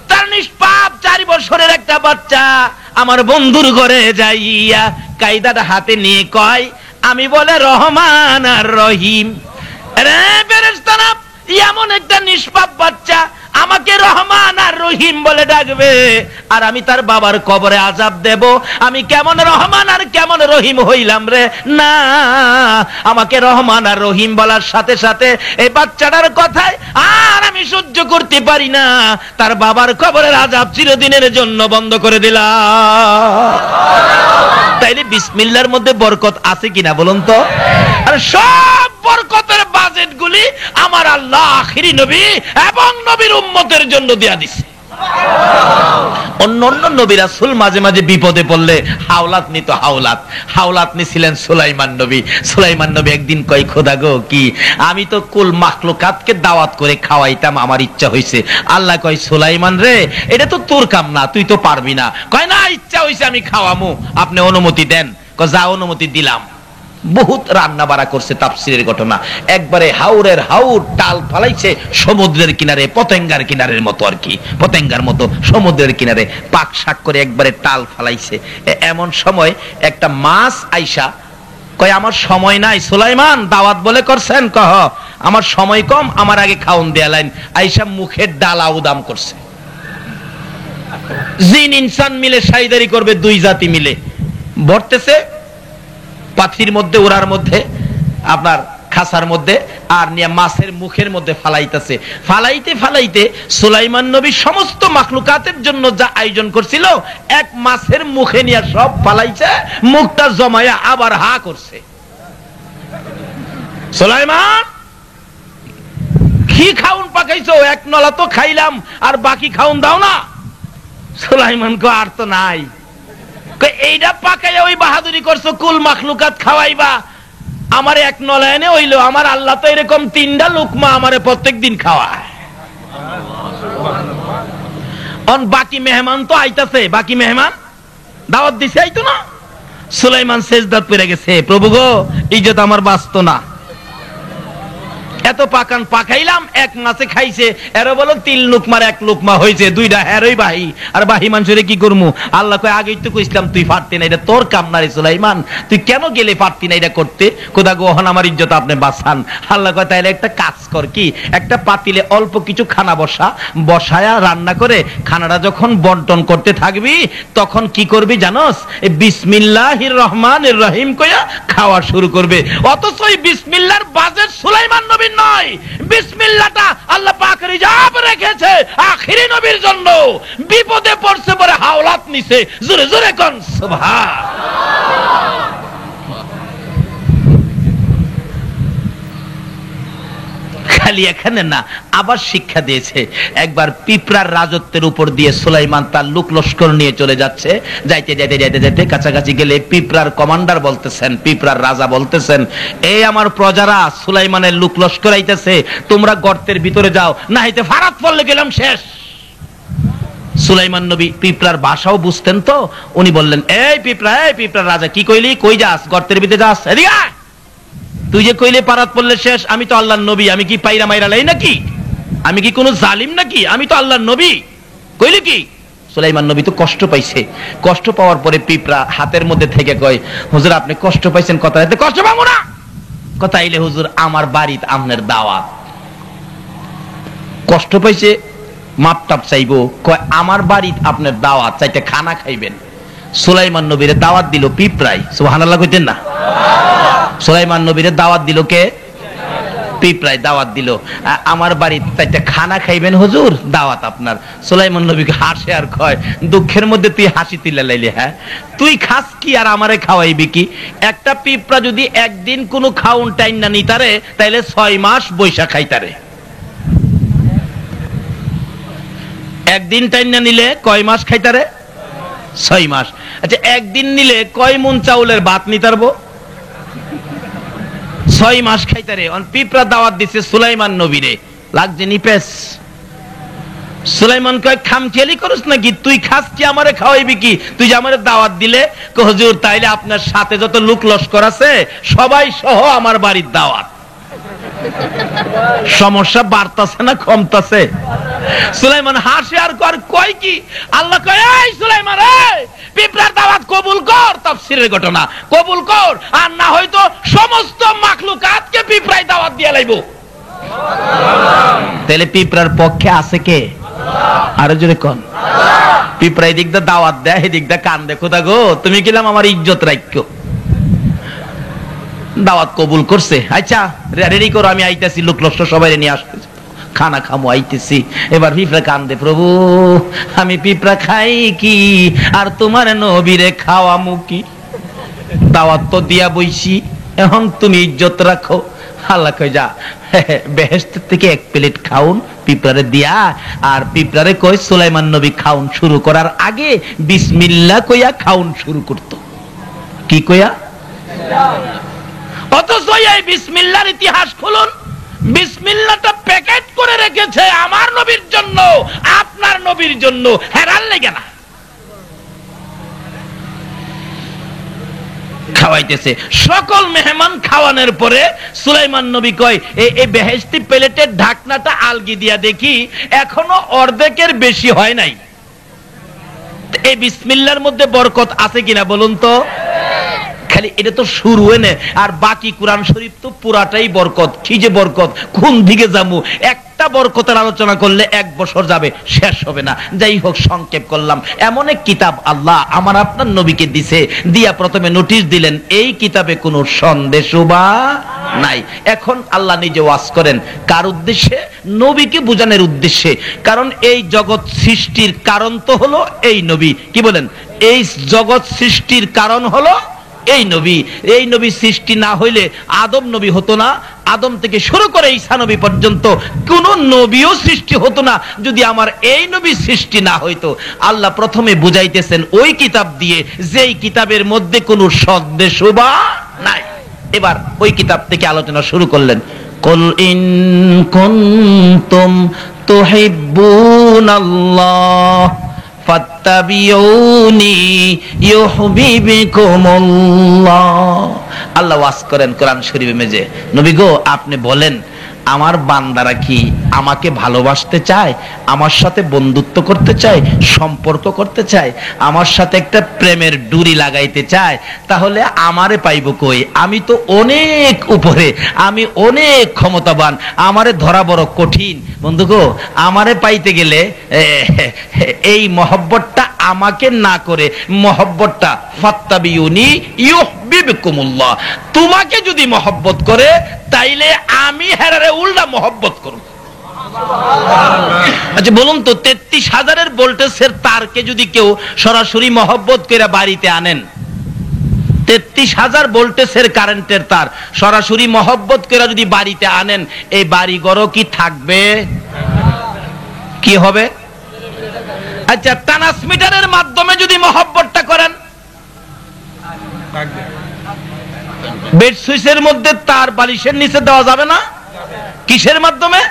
তার নিষ্পাপ 4 বছরের একটা বাচ্চা আমার বন্ধুর ঘরে যাইয়া কায়দাটা হাতে নিয়ে কয় আমি বলে রহমান আর রহিম। আরে ফেরেশতারা এমন একটা নিষ্পাপ বাচ্চা আমাকে রহমান আর রহিম বলে ডাকবে, আর আমি তার বাবার কবরে আযাব দেব, আমি কেমন রহমান আর কেমন রহিম হইলাম রে? না, আমাকে রহমান আর রহিম বলার সাথে সাথে এই বাচ্চাটার কথায় আর আমি সহ্য করতে পারি না, তার বাবার কবরের আযাব চিরদিনের জন্য বন্ধ করে দিলাম। তাইলে বিসমিল্লাহর মধ্যে বরকত আছে কিনা বলুন তো? আর সব বরকতের বাজেট গুলি আমার আল্লাহ আখিরি নবী এবং নবীর উম্মতের জন্য দেয়া দিছে। অন্যান্য নবী রাসূল মাঝে মাঝে বিপদে পড়লে হাওলাত নিত, হাওলাত নিছিলেন সুলাইমান নবী। সুলাইমান নবী একদিন কয়, খোদা গো কি আমি তো কুল মাখলুকাতকে দাওয়াত করে খাওয়াইতাম, আমার ইচ্ছা হইছে। আল্লাহ কয়, সুলাইমান রে এটা তো তোর কাম না, তুই তো পারবি না। কয় না, ইচ্ছা হইছে আমি খাওয়ামু, আপনি অনুমতি দেন। কয় যা, অনুমতি দিলাম। বহুত রান্না বাড়া করছে, তাফসীরের ঘটনা। একবারে হাওরের হাওর টাল ফালাইছে সমুদ্রের কিনারে, পতেঙ্গার কিনারের মতো আর কি, পতেঙ্গার মতো সমুদ্রের কিনারে পাক শাক করে একবারে টাল ফালাইছে। এমন সময় একটা মাছ আইসা কয়, আমার সময় নাই সুলাইমান, দাওয়াত বলে করছেন? কহ আমার সময় কম, আমার আগে খাওন দেয়া লাইন। আইসা মুখের ডাল আউদাম করছে। জিন ইনসান মিলে সাইদারি করবে, 2 জাতি মিলে ভরতেছে পাথির মধ্যে, ওরার মধ্যে, আপনার খাসার মধ্যে, আর নিয়ে মাছের মুখের মধ্যে ফালাইতেছে। ফালাইতে ফালাইতে সুলাইমান নবী সমস্ত মাখলুকাতের জন্য যা আয়োজন করছিল এক মাছের মুখে নিয়ে সব ফালাইছে, মুখটা জমায়া আবার হা করছে। সুলাইমান কি খাউন পাকাইছো? এক নলা তো খাইলাম, আর বাকি খাউন দাও না। সুলাইমান কো আর তো নাই। এইটা পাকাইয়া ওই বাহাদুরি করছো, কুল মাখলুকাত খাওয়াইবা, আমার এক নলা এনে হইলো। আমার আল্লাহ তো এরকম 3টা লুকমা আমারে প্রত্যেকদিন খাওয়ায়। বাকি মেহমান তো আইতাছে, বাকি মেহমান দাওয়াত দিছে, আইতো না। সুলাইমান সেজদাত পড়ে গেছে, প্রভু গো ইজ্জত আমার বাঁচতো না, এত পাকান পাকাইলাম, এক মাসে খাইছে, এর বলো 3 লুকমার 1 লুকমা হয়েছে, 2টা হেরই বাহি, আর বাহি মানুষের কি করবো? আল্লাহ কয় আগেই তো কইছিলাম তুই পারতি না, এটা তোর কাম না রে সুলাইমান, তুই কেন গেলে পারতি না এটা করতে? কোথা গোহন আমার ইজ্জত আপনি বাঁচান। আল্লাহ কয় তাইলে একটা কাজ কর, কি? একটা পাতিলে অল্প কিছু খানা বসায়া রান্না করে খানাটা যখন বন্টন করতে থাকবি, তখন কি করবি জানোস? এই বিসমিল্লাহির রহমানির রহিম কইয়া খাওয়া শুরু করবে। অথচ এই বিসমিল্লাহর বাজেট সুলাইমান নবীর নয়, বিসমিল্লাহটা আল্লাহ পাক রিজার্ভ রেখেছে আখিরি নবীর জন্য। বিপদে পড়ছে পরে হাওলাত নিছে, জোরে জোরে কোন সুবহানাল্লাহ। খালি এখানে না, আবার শিক্ষা দিয়েছে। একবার পিঁপড়ার রাজত্বের উপর দিয়ে সুলাইমান তার লোক লস্কর নিয়ে চলে যাচ্ছে, যাইতে যাইতে যাইতে যাইতে কাছাকাছি গেলে পিঁপড়ার কমান্ডার বলতেছেন, পিঁপড়ার রাজা বলতেছেন, এই আমার প্রজারা সুলাইমানের লোক লস্কর আইতেছে, তোমরা গর্তের ভিতরে যাও, না হইতে ফারাত পড়লে গেলাম শেষ। সুলাইমান নবী পিঁপড়ার ভাষাও বুঝতেন তো, উনি বললেন, এই পিঁপড়ার রাজা, কি কইলি? কই যাস? গর্তের ভিতরে যাস? এদিকে আয়। তুই যে কইলে পারাত পড়লে শেষ, আমি তো আল্লাহর নবী, আমি কি পাইরা মাইরা লাই নাকি? আমি কি কোনো জালিম নাকি? আমি তো আল্লাহর নবী, কইলি কি? সুলাইমান নবী তো কষ্ট পাইছে। কষ্ট পাওয়ার পরে পিঁপড়া হাতের মধ্যে থেকে কয়, হুজুর আপনি কষ্ট পাইছেন, কথা এতে কষ্ট পাবো না। কথা আইলে হুজুর আমার বাড়িতে আপনার দাওয়াত। কষ্ট পাইছে, মাপ টাপ চাইবো, কয় আমার বাড়িতে আপনার দাওয়াত, চাইতে খানা খাইবেন। সুলাইমান নবীরে দাওয়াত দিল পিঁপড়াই, সুবহানাল্লাহ কইতেন না? সুলাইমান নবীরে দাওয়াত দিল কে? পিঁপড়ায় দাওয়াত দিল, আমার বাড়িতে চাইতে খানা খাইবেন হুজুর, দাওয়াত আপনার। সুলাইমান নবীকে হাসে আর কয়, দুঃখের মধ্যে তুই হাসি তুলে লাইলি, হ্যাঁ? তুই খাস কি আর আমারে খাওয়াইবি কি? একটা পিঁপড়া যদি একদিন কোনো খাউন টাইম না নিতারে, তাইলে 6 মাস বৈশা খাইতারে। একদিন টাইম না নিলে কয় মাস খাইতারে? 6 মাস। আচ্ছা একদিন নিলে কয় মন চাউলের ভাত নিতারবো? 6 মাস খাইতারে। পিঁপড়া দাওয়াত দিছে সুলাইমান নবীরে, লাগছে নিপেস। সুলাইমান কয়, খামখেয়ালি করস নাকি? তুই খাস কি আমারে খাওয়াইবি কি? তুই যে আমারে দাওয়াত দিলে। হুজুর তাইলে আপনার সাথে যত লোক লস্কর আছে সবাই সহ আমার বাড়ির দাওয়াত। সমস্যা বাড়তাছে না কমতাছে? সুলাইমান হাসে আর কয় কি? আল্লাহ কয়, এই সুলাইমান, এই পিঁপড়ার দাওয়াত কবুল কর, তাফসীরের ঘটনা কবুল কর, আর না হয়তো সমস্ত মাখলুকাতকে পিঁপড়ায় দাওয়াত দিয়ে লাইবো। তাহলে পিঁপড়ার পক্ষে আছে কে? আরো জোরে কোন? পিঁপড়া এদিক দা দাওয়াত দেয়, এদিক দা কান্দে, খোদা গো তুমি কিলাম আমার ইজ্জত রাখো। দাওয়াত কবুল করছে, আচ্ছা রেডি করো, আমি আইতেছি, লোক লস্কর সবাই নিয়ে আসতেছি, খানা খামো, আইতেছি। এবার পিঁপড়া কান্দে, প্রভু আমি পিঁপড়া খাই কি আর তোমার নবীরে খাওয়ামু কি? দাওয়াত তো দিয়া বইছি, এখন তুমি ইজ্জত রাখো। আল্লাহ কই, যা বেহেশত থেকে 1 প্লেট খাউন পিঁপড়ারে দিয়া। আর পিঁপড়ারে কই সুলাইমান নবী খাউন শুরু করার আগে বিসমিল্লাহ কইয়া খাউন শুরু করত। কি কইয়া? অথচ এই বিসমিল্লাহর ইতিহাস খুলুন, বিসমিল্লাহটা প্যাকেট করে রেখেছে আমার নবীর জন্য, আপনার নবীর জন্য, হেরাল লেগে না। খাওয়াইতেছে সকল মেহমান খাওয়ানোর পরে সুলাইমান নবী কয়, এই বেহেশতি প্লেটের ঢাকনাটা আলগি দিয়া দেখি, এখনো অর্ধেকের বেশি হয় নাই। এই বিসমিল্লাহর মধ্যে বরকত আছে কিনা বলুন তো? খালি এটা তো শুরু এনে, আর বাকি কোরআন শরীফ তো পুরাটাই বরকত। কি যে বরকত, কোন দিকে যাবো? একটা বরকতের আলোচনা করলে 1 বছর যাবে, শেষ হবে না। যাই হোক, সংক্ষেপ করলাম। এমন এক কিতাব আল্লাহ আমার আপনার নবীকে দিছে, দিয়া প্রথমে নোটিশ দিলেন এই কিতাবে কোনো সন্দেশ বা নাই। এখন আল্লাহ নিজে ওয়াজ করেন, কার উদ্দেশ্যে? নবীকে বোঝানোর উদ্দেশ্যে। কারণ এই জগৎ সৃষ্টির কারণ তো হলো এই নবী। কি বলেন? এই জগৎ সৃষ্টির কারণ হলো এই নবী সৃষ্টি না হইলে আদম নবী হতো না, আদম থেকে শুরু করে ঈসা নবী পর্যন্ত কোন নবীও সৃষ্টি হতো না যদি আমার এই নবী সৃষ্টি না হইতো। আল্লাহ প্রথমে বুঝাইতেছেন ওই কিতাব দিয়ে, যেই কিতাবের মধ্যে কোনো সন্দেহ নাই। এবার ওই কিতাব থেকে আলোচনা শুরু করলেন। কুল ইন কুনতুম তুহিব্বুনাল্লাহ ফাত্তাবিউনি ইউহিব্বুকুমুল্লাহ। আল্লাহ ওয়াজ করেন কোরআন শরীফে মেজে, নবী গো আপনি বলেন আমার বান্দারা কি আমাকে ভালোবাসতে চায়, আমার সাথে বন্ধুত্ব করতে চায়, সম্পর্ক করতে চায়, আমার সাথে একটা প্রেমের ডুরি লাগাইতে চায়, তাহলে আমারে পাইব কই? আমি তো অনেক উপরে, আমি অনেক ক্ষমতাবান, আমারে ধরা বড় কঠিন। বন্ধু গো আমারে পাইতে গেলে এই মহব্বতটা আমাকে না করে মহব্বতটা ফাত্তাবিউনি ইউহিব্বুকুমুল্লাহ, তোমাকে যদি মহব্বত করে তাইলে আমি হেরারে উল্টা মহব্বত করব। আচ্ছা বলুন তো 33,000 ভোল্টেজের তারকে যদি কেউ সরাসরি মহব্বত করে বাড়িতে আনেন, 33,000 ভোল্টেজের কারেন্টের তার সরাসরি মহব্বত করে যদি বাড়িতে আনেন, এই বাড়িঘরও কি থাকবে? কি হবে? আচ্ছা ট্রান্সমিটারের মাধ্যমে যদি মহব্বতটা করেন, বেড সুইচের মধ্যে তার বালিশের নিচে দেওয়া যাবে না? কিসের মাধ্যমে?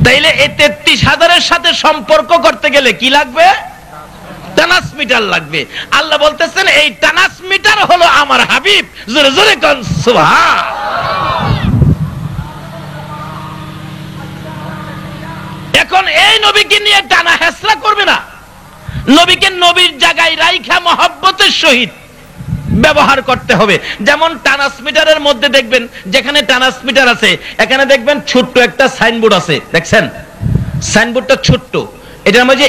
তাইলে এই 33,000-এর সাথে সম্পর্ক করতে গেলে কি লাগবে? ট্রান্সমিটার লাগবে। আল্লাহ বলতেছেন এই ট্রান্সমিটার হলো আমার হাবিব। জোরে জোরে কোন সুবহান। এখন এই নবীকে নিয়ে টানা হেসরা করবে না, নবীকে নবীর জায়গায় রাইখা মহব্বতের সহিত ব্যবহার করতে হবে। যেমন ট্রান্সমিটারের মধ্যে দেখবেন, যেখানে ট্রান্সমিটার আছে এখানে দেখবেন ছোট্ট একটা সাইনবোর্ড আছে, দেখছেন সাইনবোর্ডটা ছোট্ট, এটার মধ্যে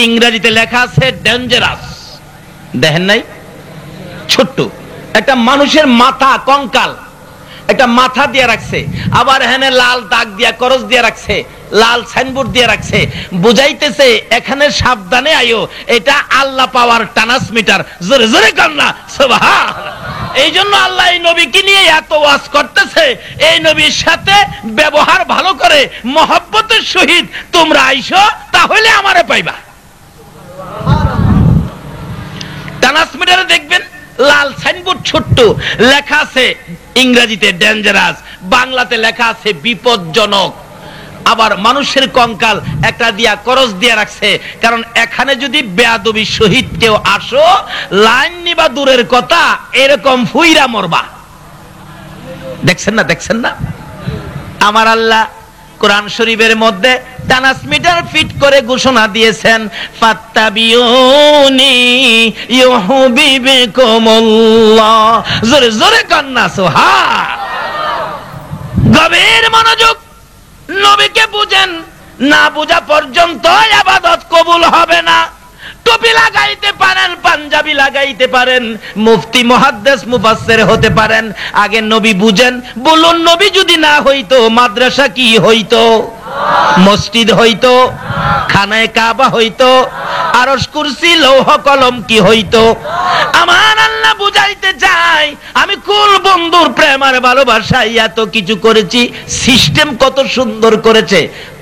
ইংরেজিতে লেখা আছে ডেঞ্জারাস, দেখেন নাই? ছোট্ট একটা মানুষের মাথা, কঙ্কাল একটা মাথা দিয়ে রাখছে, আবার এখানে লাল দাগ দিয়া করস দিয়ে রাখছে, লাল সাইনবোর্ড দিয়ে রাখছে, বুঝাইতেছে এখানে সাবধানে আইও, এটা আল্লাহ পাওয়ার ট্রান্সমিটার। জোরে জোরে কান্না সুবহানাল্লাহ। এই জন্য আল্লাহ এই নবীকে নিয়ে এত ওয়াজ করতেছে, এই নবীর সাথে ব্যবহার ভালো করে মহব্বতের সহিত তোমরা আইসো, তাহলে আমারে পাইবা। ট্রান্সমিটারে দেখবেন লাল সাইনবোর্ড ছোট্ট, লেখা আছে ইংরেজিতে ডেঞ্জারাস, বাংলাতে লেখা আছে বিপজ্জনক। আবার মানুষের কঙ্কাল একটা দিয়া করস দিয়ে রাখছে, কারণ এখানে যদি বেয়াদবি সহিত কেউ আসো, লাইন নিবা দূরের কথা, এরকম ফুইরা মরবা। দেখছেন না? দেখছেন না? আমার আল্লাহ কোরআন শরীফের মধ্যে ট্রান্সমিটার ফিট করে ঘোষণা দিয়েছেন, ফাত্তাবিউনি ইউহিব্বুকুমুল্লাহ। জোরে জোরে কান্না সুবহান। গভীর মনোযোগ, নবীকে বুঝেন, না বুঝা পর্যন্ত ইবাদত কবুল হবে না। টুপি লাগাইতে পারেন, পাঞ্জাবি লাগাইতে পারেন, মুফতি মুহাদ্দিস মুফাসসির হতে পারেন, আগে নবী বুঝেন। বলুন নবী যদি না হইতো মাদ্রাসা কি হইতো? মসজিদ হইতো? খানায়ে কাবা হইতো? আরশ কুরসি লৌহ কলম কি হইতো? আমার আল্লাহ বুঝাইতে চাই, আমি কুল বন্ধুর প্রেম আর ভালোবাসায় এত কিছু করেছি। সিস্টেম কত সুন্দর করেছে।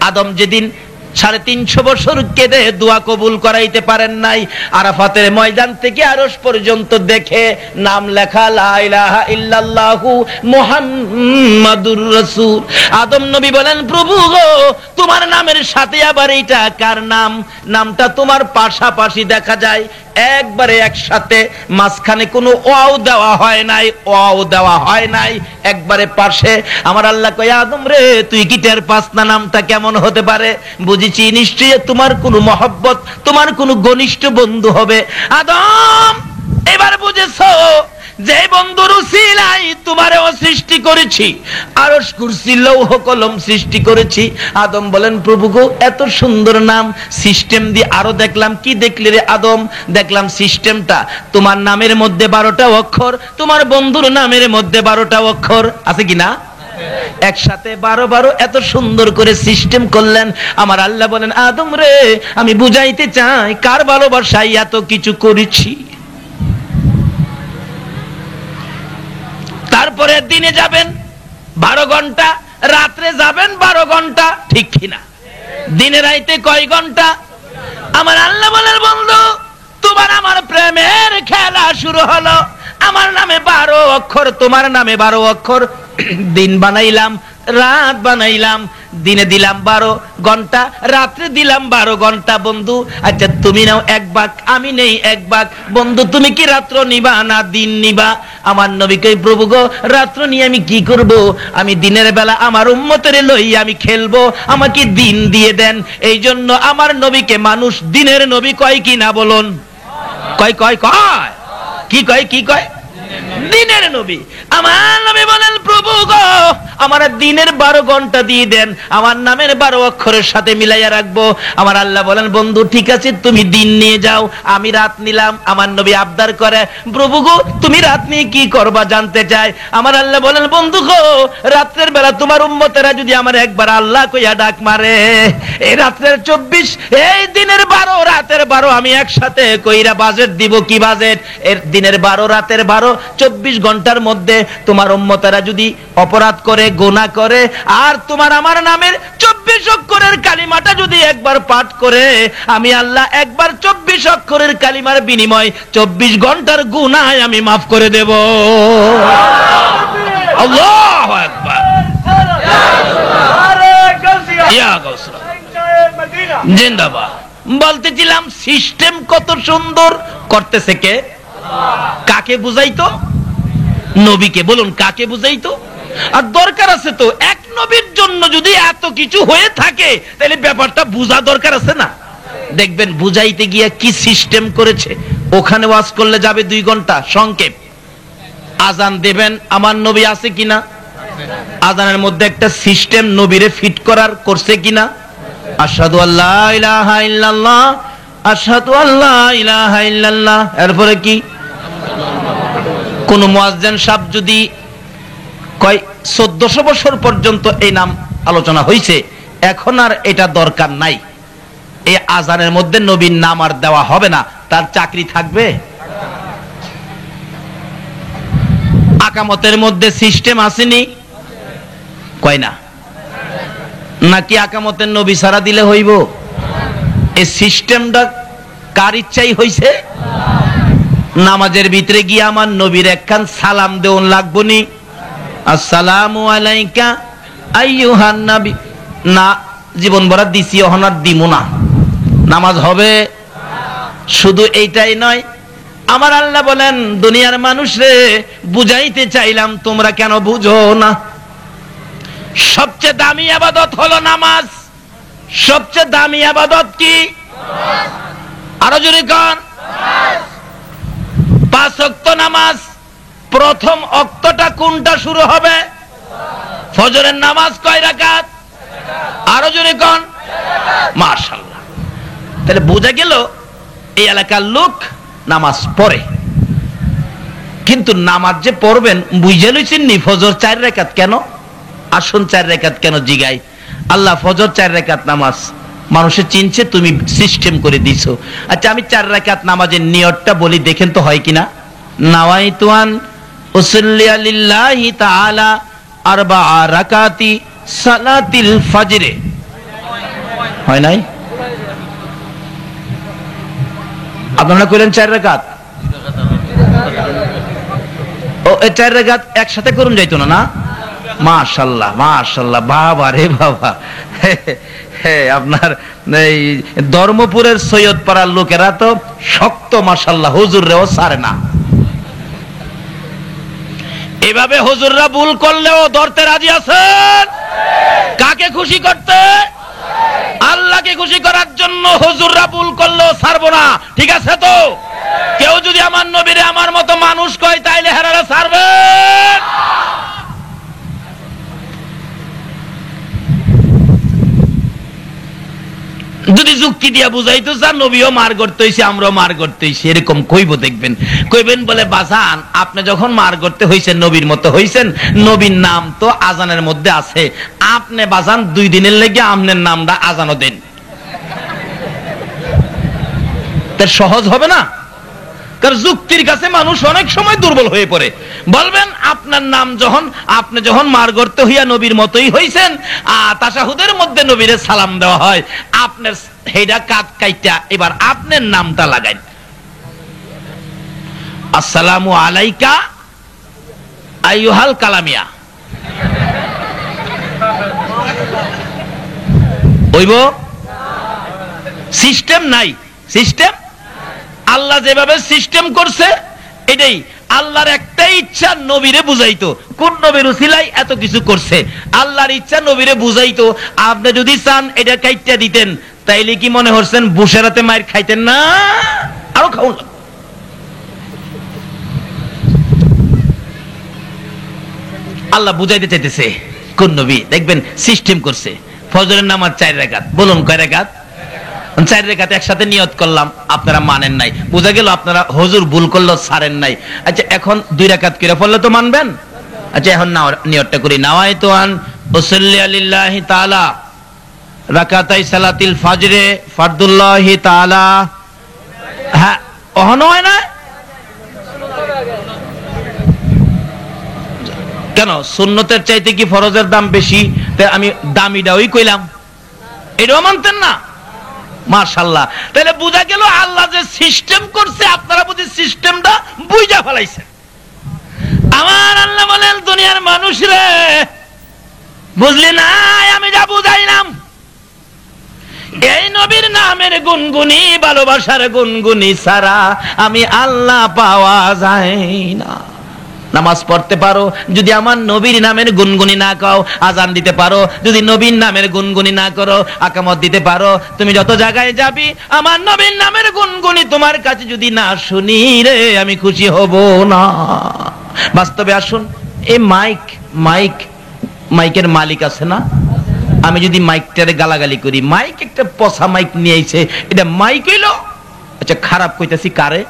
আদম যেদিন 350 বছর কেঁদে দোয়া কবুল করাইতে পারেন নাই, আরাফাতের ময়দান থেকে আরশ পর্যন্ত দেখে নাম লেখা লা ইলাহা ইল্লাল্লাহু মুহাম্মাদুর রাসূল। আদম নবী বলেন, প্রভু গো তোমার নামের সাথে আবার এটা কার নাম? নামটা তোমার পাশাপাশি দেখা যায়, একবারে একসাথে, মাঝখানে কোনো ওয়াও দেওয়া হয় নাই, ওয়াও দেওয়া হয় নাই, একবারে পাশে। আমার আল্লাহ কয়, আদম রে তুই কি টের পাস না নামটা কেমন হতে পারে? বুঝেছি নিশ্চয়ই তোমার কোনো মহব্বত, তোমার কোনো ঘনিষ্ঠ বন্ধু হবে। আদম এবার বুঝেছো যে বন্ধুর উসিলায় তোমারেও সৃষ্টি করেছি, আরশ কুরসি লৌহ কলম সৃষ্টি করেছি। আদম বলেন, প্রভু গো এত সুন্দর নাম, সিস্টেম দিয়ে আরো দেখলাম। কি দেখলি রে আদম? দেখলাম সিস্টেমটা তোমার নামের মধ্যে 12টা অক্ষর, তোমার বন্ধুর নামের মধ্যে 12টা অক্ষর আছে কিনা? একসাথে 12 এত সুন্দর করে সিস্টেম করলেন। আমার আল্লাহ বলেন, আদম রে আমি বুঝাইতে চাই কার ভালোবাসায় এত কিছু করেছি। তারপরে দিনে যাবেন 12 ঘন্টা, রাত্রে যাবেন 12 ঘন্টা, ঠিক কিনা? দিনে রাইতে কয় ঘন্টা? আমার আল্লাহ বলেন বন্ধু তোমার আমার প্রেমের খেলা শুরু হলো। আমার নামে 12 অক্ষর, তোমার নামে 12 অক্ষর। দিন বানাইলাম, রাত বানাইলাম, দিনে দিলাম 12 ঘন্টা, রাত্রে দিলাম 12 ঘন্টা। বন্ধু আচ্ছা তুমি নাও 1 ভাগ, আমি নেই 1 ভাগ। বন্ধু তুমি কি রাত্র নিবা না দিন নিবা? আমার নবী কই প্রভু গো রাত্র নিয়ে আমি কি করব? আমি দিনের বেলা আমার উম্মতের লইয়া আমি খেলবো, আমাকে দিন দিয়ে দেন। এই জন্য আমার নবীকে মানুষ দিনের নবী কয় কি না বলুন? কয় কয় কয় কি কয়? কি কয়? দিনের নবী। আমার নবী বলেন প্রভু গো আমার দিনের 12 ঘন্টা দিয়ে দেন, আমার নামের 12 অক্ষরের সাথে মিলাইয়া রাখবো। আমার আল্লাহ বলেন বন্ধু ঠিক আছে তুমি দিন নিয়ে যাও, আমি রাত নিলাম। আমার নবী আবদার করে প্রভু গো তুমি রাত নিয়ে কি করবা জানতে চাই। আমার আল্লাহ বলেন বন্ধু গো রাত্রের বেলা তোমার উম্মতেরা যদি আমার একবার আল্লাহ কইয়া ডাক মারে, এই রাত্রের 24, এই দিনের 12 রাতের 12 আমি একসাথে কইরা বাজেট দিব। কি বাজেট? এর দিনের 12 রাতের 12, 24 ঘন্টার মধ্যে তোমার উম্মতেরা যদি অপরাধ করে, গুনাহ করে, আর তোমার আমার নামের 24 অক্ষরের কালিমাটা যদি একবার পাঠ করে, আমি আল্লাহ একবার 24 অক্ষরের কালিমার বিনিময় 24 ঘন্টার গুনাহ আমি মাফ করে দেব। আল্লাহু আকবার। ইয়া গাউসুল্লাহ জিন্দাবাদ। বলতেছিলাম সিস্টেম কত সুন্দর করতেছে কে? কাকে বুঝাইতো? নবীকে। বলুন কাকে বুঝাইতো? আর দরকার আছে তো, এক নবীর জন্য যদি এত কিছু হয়ে থাকে তাহলে ব্যাপারটা বুঝা দরকার আছে না? দেখবেন বুঝাইতে গিয়া কি সিস্টেম করেছে। ওখানে ওয়াজ করলে যাবে 2 ঘন্টা সংক্ষেপ, আজান দেবেন আমার নবী আছে কিনা? আজানের মধ্যে একটা সিস্টেম নবীরে ফিট করার করছে কিনা? আশহাদু আল্লা ইলাহা ইল্লাল্লাহ, আশহাদু আল্লা ইলাহা ইল্লাল্লাহ। এরপরে কি? কোন মুয়াজ্জিন সাহেব যদি কয় 1400 বছর পর্যন্ত এই নাম আলোচনা হয়েছে, এখন আর এটা দরকার নাই, এই আজানের মধ্যে নবীর নাম আর দেওয়া হবে না, তার চাকরি থাকবে? আকামতের মধ্যে সিস্টেম আসেনি? কয় না? নাকি আকামতের নবী সারা দিলে হইব? এই সিস্টেমটা কার ইচ্ছাই হইছে? নামাজের ভিতরে গিয়ে আমার নবীর একখান সালাম দেওয়ান লাগবো নি? আসসালামু আলাইকা আইয়ুহান নবী। না, জীবন ভরা দিছি, অহনার দিমু না, নামাজ হবে? শুধু এইটাই নয়, আমার আল্লাহ বলেন দুনিয়ার মানুষরে বুঝাইতে চাইলাম তোমরা কেন বুঝো না। সবচেয়ে দামি ইবাদত হলো নামাজ। সবচেয়ে দামি ইবাদত কি? আরো জোরে কোন? 5 ওয়াক্ত নামাজ। প্রথম ওয়াক্তটা কোনটা শুরু হবে? ফজরের নামাজ কয় রাকাত? আরো জোরে কোন? মাশাআল্লাহ। তাহলে বোঝা গেল এই এলাকার লোক নামাজ পড়ে, কিন্তু নামাজ যে পড়বেন বুঝে লইছেন নি? ফজর 4 রাকাত কেন? আসুন 4 রাকাত কেন জিগাই। আল্লাহ ফজর 4 রাকাত নামাজ মানুষে চিনছে, তুমি সিস্টেম করে দিছো। আচ্ছা আমি 4 রাকাত নামাজের নিয়তটা বলি, দেখেন তো হয় কিনা। নাওয়াইতু আন উসাল্লি লিল্লাহি তাআলা 4 রাকাতি সালাতিল ফজরে। হয় নাই? আপনারা কইলেন 4 রাকাত। ও এই 4 রাকাত একসাথে করুন যাইতো না? না, মাশাআল্লাহ মাশাআল্লাহ, বাবা রে বাবা। আপনার এই ধর্মপুরের সৈয়দ পাড়ার লোকেরা তো শক্ত মাশাআল্লাহ, হুজুররাও ছাড়ে না। এভাবে হুজুররা ভুল করলেও ধরতে রাজি আছেন? কাকে খুশি করতে? আল্লাহকে খুশি করার জন্য হুজুররা ভুল করলেও ছাড়বো না, ঠিক আছে তো? কেউ যদি আমার নবীরে আমার মতো মানুষ কয় তাইলে হেরারা ছাড়বেন? যদি যুক্তি দিয়া বুঝাইতো চান নবীও মার করতে হইছে, আমরাও মার করতে হইছে, এরকম কইব, দেখবেন কইবেন বলে বাজান আপনি যখন মার করতে হইছেন নবীর মতো হইছেন, নবীর নাম তো আজানের মধ্যে আছে, আপনি বাজান 2 দিনের লেগে আপনার নামটা আজানও দেন, তার সহজ হবে না? কারণ যুক্তির কাছে মানুষ অনেক সময় দুর্বল হয়ে পড়ে। বলবেন আপনার নাম আপনি যখন মার গর্তে হইয়া নবীর মতোই হইছেন, তাশাহুদের মধ্যে নবীরে সালাম দেওয়া হয়, আপনার হেডা কাট কাইটা এবার আপনার নামটা লাগাই, আসসালামু আলাইকা আইয়ুহাল কালামিয়া। হইব? সিস্টেম নাই, সিস্টেম আল্লাহ যেভাবে সিস্টেম করছে এটাই। আল্লাহর একটাই ইচ্ছা নবীরে বুঝাইতো, কোন নবীর উসিলায় এত কিছু করছে, আল্লাহর ইচ্ছা নবীরে বুঝাইতো। আপনি যদি চান এটা কাইটা দিতেন, তাইলে কি মনে হচ্ছেন বুশেরাতে মায়ের খাইতেন না, আরো খাওয়া। আল্লাহ বুঝাইতে চাইতেছে কোন নবী, দেখবেন সিস্টেম করছে। ফজরের নামাজ 4 রাকাত, বলুন কয় রাকাত? 4 রাকাত একসাথে নিয়ত করলাম, আপনারা মানেন নাই, বুঝা গেল আপনারা হুজুর ভুল করলো ছাড়েন নাই। আচ্ছা এখন 2 রাকাত করে পড়লে তো মানবেন। আচ্ছা এখন নিয়তটা করি, নাওয়াইতু আন উসাল্লি লিল্লাহি তাআলা রাকাতাই সালাতিল ফজরে ফরদুল্লাহি তাআলা। হ্যাঁ ওহনো হয় না কেন? সুন্নতের চাইতে কি ফরজের দাম বেশি? তাই আমি দামিটাই কইলাম, এটাও মানতেন না? মাশাআল্লাহ। তাহলে বুঝা গেল আল্লাহ যে সিস্টেম করছে আপনারা বুঝি সিস্টেমটা বুঝা ফেলাইছেন। আমার আল্লাহ বলেন দুনিয়ার মানুষ রে, বুঝলি না আমি যা বুঝাইলাম, এই নবীর নামের গুনগুনি ভালোবাসার গুনগুনি ছাড়া আমি আল্লাহ পাওয়া যায় না। নামাজ পড়তে পারো, যদি আমার নবীর নামের গুনগুনি না কও, আজান দিতে পারো, যদি নবীর নামের গুনগুনি না করো, আকামত দিতে পারো, তুমি যত জায়গায় যাবি আমার নবীর নামের গুনগুনি তোমার কাছে যদি না শুনি রে আমি খুশি হব না। বাস্তবে আসুন, এই মাইকের মালিক আছে না, আমি যদি মাইকটারে গালাগালি করি, মাইক একটা পচা মাইক নিয়ে আইছে, এটা মাইক হইলো? আচ্ছা খারাপ কইতাছি কারে?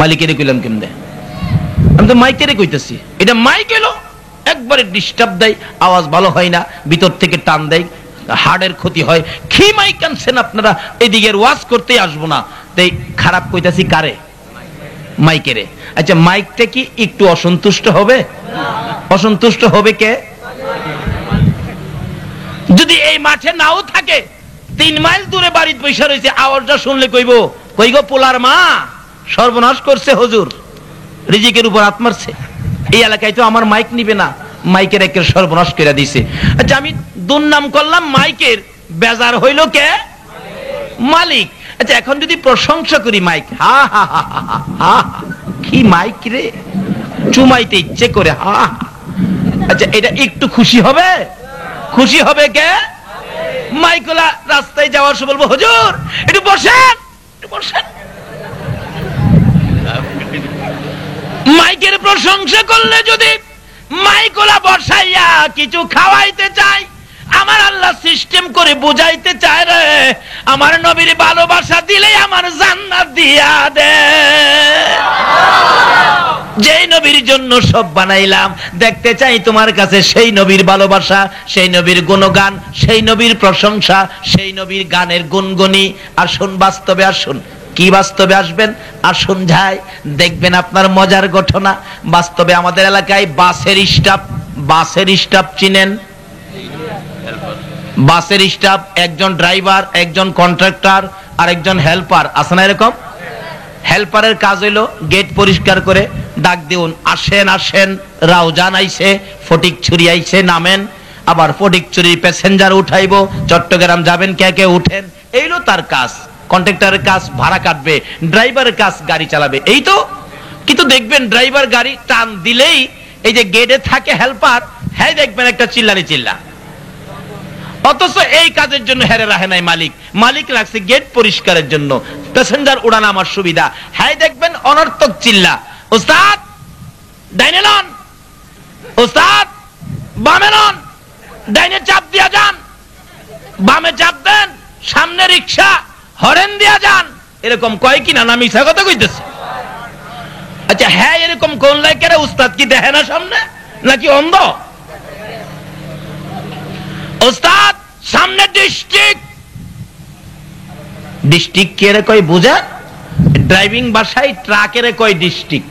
মালিকের কইলাম কেমনে? আমি তো মাইকের কইতেছি, এটা মাইক এলো একবারে ডিস্টার্ব দেয়, আওয়াজ ভালো হয় না, ভিতর থেকে টান দেয়, হার্টের ক্ষতি হয়। কি মাইক আনছেন আপনারা? এদিকে ওয়াজ করতে আসবো না, তাই খারাপ কইতাছি কারে? মাইকেরে। আচ্ছা মাইকটা কি একটু অসন্তুষ্ট হবে? অসন্তুষ্ট হবে কে? যদি এই মাঠে নাও থাকে, 3 মাইল দূরে বাড়িতে বসে রয়েছে, আওয়াজটা শুনলে কইব কই গো পোলার মা, সর্বনাশ করছে হুজুর, রিজিকের উপর হাত মারছে, এই এলাকায় তো আমার মাইক নিবে না, মাইকের একের সর্বনাশ করে দিছে। আচ্ছা আমি দুর্নাম করলাম মাইকের, বেজার হইল কে? মালিক। আচ্ছা এখন যদি প্রশংসা করি মাইক, হা হা হা হা হা, কি মাইক রে, চুমাইতে ইচ্ছে করে, হা। আচ্ছা এটা একটু খুশি হবে? খুশি হবে কে? মাইকলা রাস্তায় যাওয়ার সময় বলবো হুজুর একটু বসেন, একটু বসেন। মাইকের প্রশংসা করলে যদি মাইকলা বসাইয়া কিছু খাওয়াইতে চাই, আমার আল্লাহ সিস্টেম করে বুঝাইতে চায় রে, আমার নবীর ভালোবাসা দিলে আমার জান্নাত দিয়া দে। যেই নবীর জন্য সব বানাইলাম, দেখতে চাই তোমার কাছে সেই নবীর ভালোবাসা, সেই নবীর গুণগান, সেই নবীর প্রশংসা, সেই নবীর গানের গুনগুনি। আসুন বাস্তবে আসুন। কি বাস্তবে আসবেন? আসুন যাই, দেখবেন আপনার মজার ঘটনা। বাস্তবে আমাদের এলাকায় বাসের স্টাফ চিনেন? বাসের স্টাফ, একজন ড্রাইভার, একজন কন্ট্রাক্টর আর একজন হেল্পার, আছে না এরকম? হেল্পারের কাজ হইলো গেট পরিষ্কার করে ডাক দিউন, আসেন আসেন, রাউজান আইছে, ফটিকছড়ি আইছে, নামেন। আবার ফটিকছড়ি প্যাসেঞ্জার উঠাইবো, চট্টগ্রাম যাবেন, কে কে উঠেন। এইলো তার কাজ। কন্ট্রাক্টরের কাজ ভাড়া কাটবে, ড্রাইভারের কাজ গাড়ি চালাবে, এই তো। কিন্তু দেখবেন ড্রাইভার গাড়ি টান দিলেই এই যে গেটে থাকে হেল্পার, হ্যাঁ দেখবেন একটা চিল্লানি চিল্লা। অথচ এই কাজের জন্য হেরে রাখে নাই মালিক রাখছে গেট পরিষ্কারের জন্য, প্যাসেঞ্জার উড়ানো আমার সুবিধা। হ্যাঁ দেখবেন অনর্থক চিল্লা, ওস্তাদ ডাইনে লন, ওস্তাদ বামে লন, ডাইনে চাপ দিয়া যান, বামে চাপ দেন, সামনে রিক্সা, হরেন দিয়া যান। এরকম কয় কিনা? না মিছা কথা কইতেছে? আচ্ছা হ্যাঁ এরকম কোন লাইকের উস্তাদ কি দেখে না সামনে, নাকি অন্ধ? ওস্তাদ সামনে ডিস্ট্রিক্ট কে রে কই বুঝা? ড্রাইভিং ভাষায় ট্রাকের কয় ডিস্ট্রিক্ট।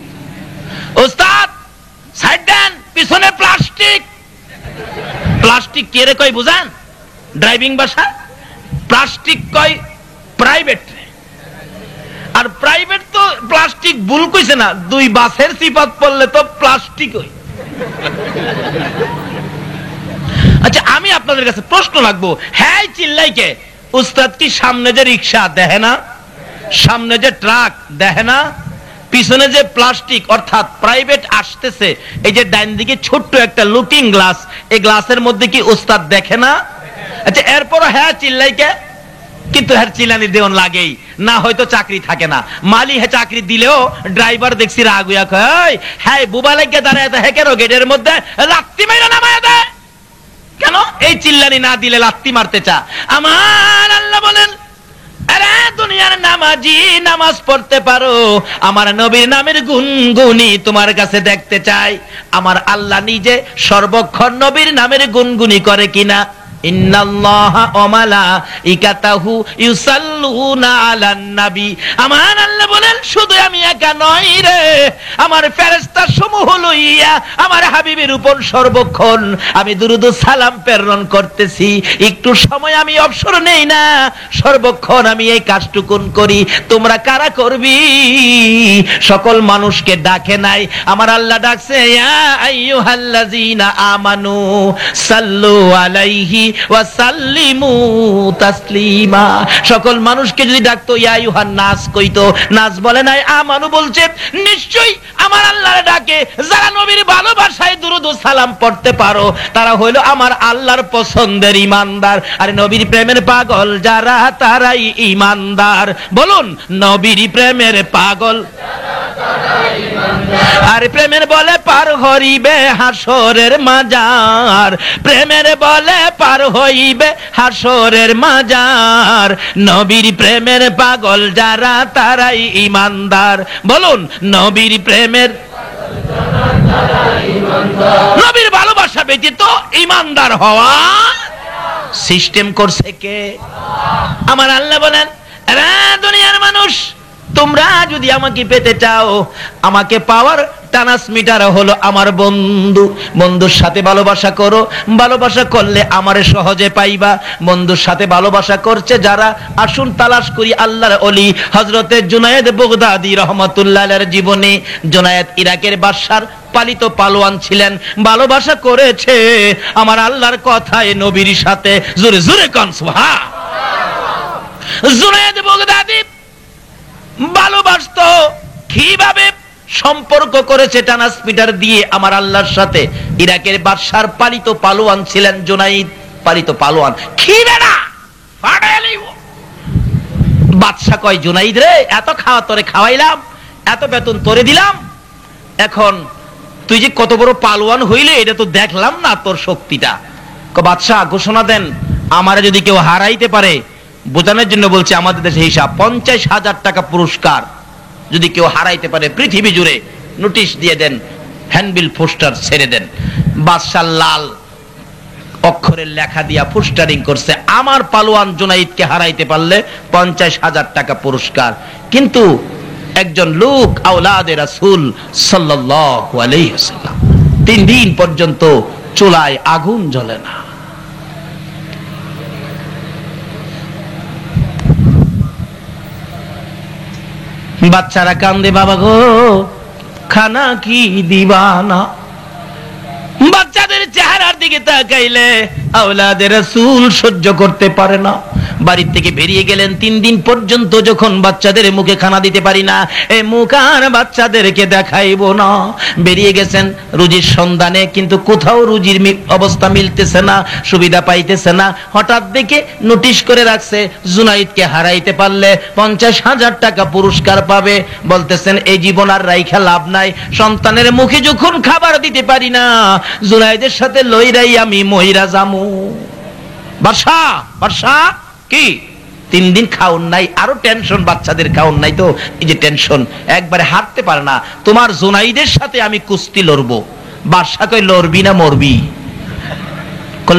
ওস্তাদ সাইড দেন, পিছনে প্লাস্টিক। প্লাস্টিক কে রে কয় বুঝান? ড্রাইভিং ভাষা প্লাস্টিক কয় প্রাইভেট। আর প্রাইভেট তো প্লাস্টিক ভুল কইছে না, দুই বাসের সিফাত পড়লে তো প্লাস্টিক হই। আচ্ছা আমি আপনাদের কাছে প্রশ্ন রাখবো, হ্যাঁ চিল্লাই কে? উস্তাদ কি সামনে যে রিক্সা দেখে না, সামনে যে ট্রাক দেখে না, পিছনে যে প্লাস্টিক অর্থাৎ প্রাইভেট আসতেছে, এই যে ডাইন দিকে ছোট্ট একটা লুকিং গ্লাস, এই গ্লাসের মধ্যে কি উস্তাদ দেখে না? আচ্ছা এরপর হ্যাঁ চিল্লাই কে? কিন্তু হ্যাঁ চিল্লানি দেওয়ান লাগেই না, হয়তো চাকরি থাকে না। মালি হ্যাঁ চাকরি দিলেও ড্রাইভার দেখছি রাগুয়া কয়, হ্যাঁ বুবা লাগিয়ে দাঁড়ায় হ্যাঁ কেন গেটের মধ্যে লাত্তি মাইরা নামায় দেয় কেন? এই চিল্লানি না দিলে লাত্তি মারতে চা। আমার আল্লাহ বলেন, আরে দুনিয়ার নামাজি নামাজ পড়তে পারো, আমার নবীর নামের গুনগুনি তোমার কাছে দেখতে চাই। আমার আল্লাহ নিজে সর্বক্ষণ নবীর নামের গুনগুনি করে কিনা? ইন্নাল্লাহা ওয়া মালাইকাতাহু ইউসাল্লুনা আলান নবী। আমার আল্লাহ বলেন শুধু আমি একা নই রে, আমার ফেরেশতা সমূহ লইয়া আমার হাবিবের উপর সর্বক্ষণ আমি দুরূদ ও সালাম প্রেরণ করতেছি। একটু সময় আমি অবসর নেই না, সর্বক্ষণ আমি এই কাজটুকুন করি। তোমরা কারা করবি? সকল মানুষকে ডাকে নাই, আমার আল্লাহ ডাকছে ইয়া আইয়ুহাল্লাযীনা আমানু সাল্লু আলাইহি ওয়া সাল্লিমু তাসলিমা। সকল মানুষকে যদি ডাকতো ইয়া আইয়ুহান নাস কইতো, নাস বলে নাই, আমানু বলছে। নিশ্চয়ই আমার আল্লাহর ডাকে যারা নবীর ভালোবাসায় দুরূদ ও সালাম পড়তে পারো তারা হইলো আমার আল্লাহর পছন্দের ঈমানদার। আর নবীর প্রেমের পাগল যারা তারাই ঈমানদার। বলুন নবীর প্রেমের পাগল আর প্রেমের বলে পার হইবে হাসরের মাজার, প্রেমের বলে পার হইবে হাসরের মাজার। নবীর প্রেমের পাগল যারা তারাই ঈমানদার। বলুন নবীর প্রেমের, নবীর ভালোবাসা ব্যতীত ঈমানদার হওয়া সিস্টেম করছে কে? আমার আল্লাহ বলেন, রে দুনিয়ার মানুষ, তোমরা যদি আমাকে পেতে চাও, আমাকে পাওয়ার ট্রান্সমিটার হলো আমার বন্ধু। বন্ধুর সাথে ভালোবাসা করো, ভালোবাসা করলে আমারে সহজে পাইবা। বন্ধুর সাথে ভালোবাসা করছে যারা, আসুন তালাশ করি আল্লাহর ওলি হযরতে জুনায়েদ বাগদাদী রাহমাতুল্লাহ আলাইহির জীবনী। জুনায়েদ ইরাকের বাদশার পালিত পালোয়ান ছিলেন, ভালোবাসা করেছে আমার আল্লাহর কথায় নবীর সাথে। জোরে জোরে কোন সুবহান। জুনায়েদ বাগদাদী ভালোবাসতো কিভাবে? সম্পর্ক করেছে ট্রান্সমিটার দিয়ে আমার আল্লাহর সাথে। ইরাকের বাদশার পালিত পালোয়ান ছিলেন জুনাইদ, পালিত পালোয়ান। খিবেনা বাদশা কয়, জুনাইদ রে, এত খাওয়া তোরে খাওয়াইলাম, এত বেতন তোরে দিলাম, এখন তুই যে কত বড় পালোয়ান হইলে এটা তো দেখলাম না তোর শক্তিটা। বাদশা ঘোষণা দেন, আমারে যদি কেউ হারাইতে পারে, বোঝানোর জন্য বলছে আমাদের দেশে হিসাব 50,000 টাকা পুরস্কার যদি কেউ হারাইতে পারে পৃথিবী জুড়ে, নোটিশ দিয়ে দেন, হ্যান্ডবিল পোস্টার ছেড়ে দেন। বাদশা লাল অক্ষরের লেখা দিয়া পোস্টারিং করছে, আমার পালোয়ান জুনাইদকে হারাইতে পারলে 50,000 টাকা পুরস্কার। কিন্তু একজন লোক আওলাদে রাসূল সাল্লাল্লাহু আলাইহি ওয়াসাল্লাম 3 দিন পর্যন্ত চুলায় আগুন জ্বলে না। বাচ্চারা কান্দে, বাবা গো খানা কি দিবানা। বাচ্চাদের চেহারার দিকে তাকাইলে আওলাদে রাসূল সহ্য করতে পারে না। বাড়ি থেকে বেরিয়ে গেলেন 3 দিন পর্যন্ত, যখন বাচ্চাদের মুখে খানা দিতে পারি না, এই মুখ আর বাচ্চাদেরকে দেখাইবো না। বেরিয়ে গেছেন রুজির সন্ধানে, কিন্তু কোথাও রুজির অবস্থা মিলতেছে না, সুবিধা পাইতেছে না। হঠাৎ দেখে নোটিশ করে রাখছে, জুনাইদকে হারাইতে পারলে 50,000 টাকা পুরস্কার পাবে। বলতেছেন এই জীবন আর রাইখা লাভ নাই, সন্তানের মুখে যখন খাবার দিতে পারি না, জুনাইদের সাথে লইরাই আমি মহিরা জামু। বাদশা বাদশা কি 3 দিন খাওন নাই, আরো টেনশন, বাচ্চাদের খাওন নাই তো এই যে টেনশন, একবারে হাঁটতে পারে না। তোমার জুনাইদের সাথে আমি কুস্তি লড়বো। বাদশা কই, লড়বি না মরবি?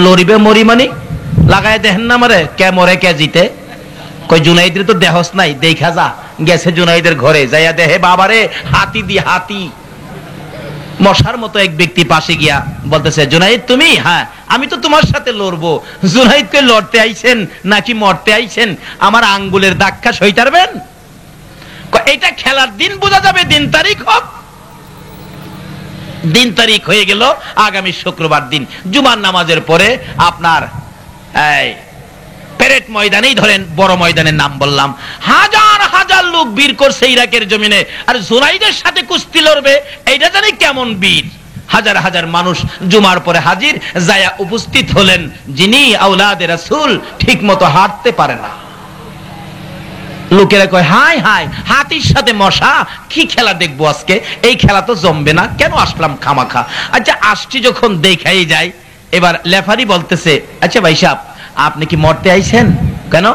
লড়িবে মরি মানে লাগায় দেখেন না মারে, কে মরে কে জিতে। কই জুনাইদের তো দেহস নাই, দেখা যা। গেছে জুনাইদের ঘরে, যাইয়া দেহে বাবারে হাতি দি হাতি। মশার মতো এক ব্যক্তি পাশে গিয়া বলতেছে, জুনাইদ তুমি? হ্যাঁ, আমি তো তোমার সাথে লড়বো। জুনাইদকে লড়তে আইছেন নাকি মরতে আইছেন? আমার আঙ্গুলের দাক্ষা সইতারবেন? এটা খেলার দিন বোঝা যাবে, দিন তারিখ হোক। দিন তারিখ হয়ে গেল আগামী শুক্রবার দিন, জুমার নামাজের পরে আপনার প্যারেড ময়দানেই ধরেন, বড় ময়দানের নাম বললাম, হাজার হাজার লোক বীর করছে ইরাকের জমিনে। আর জুনাইদের সাথে কুস্তি লড়বে, এইটা জানি কেমন বীর। হাজার হাজার মানুষ জুমার পরে হাজির, যায়া উপস্থিত হলেন যিনি আওলাদে রাসূল, ঠিক মতো হাঁটতে পারে না। লোকেরা কয়, হাই হাই, হাতির সাথে মশা, কি খেলা দেখবো আজকে? এই খেলা তো জমবে না, কেন আসলাম খামাখা? আচ্ছা আসছি যখন দেখাই যায়। এবার লেফারি বলতেছে, আচ্ছা ভাই সাহেব, আপনি কি মরতে আইছেন? কেন?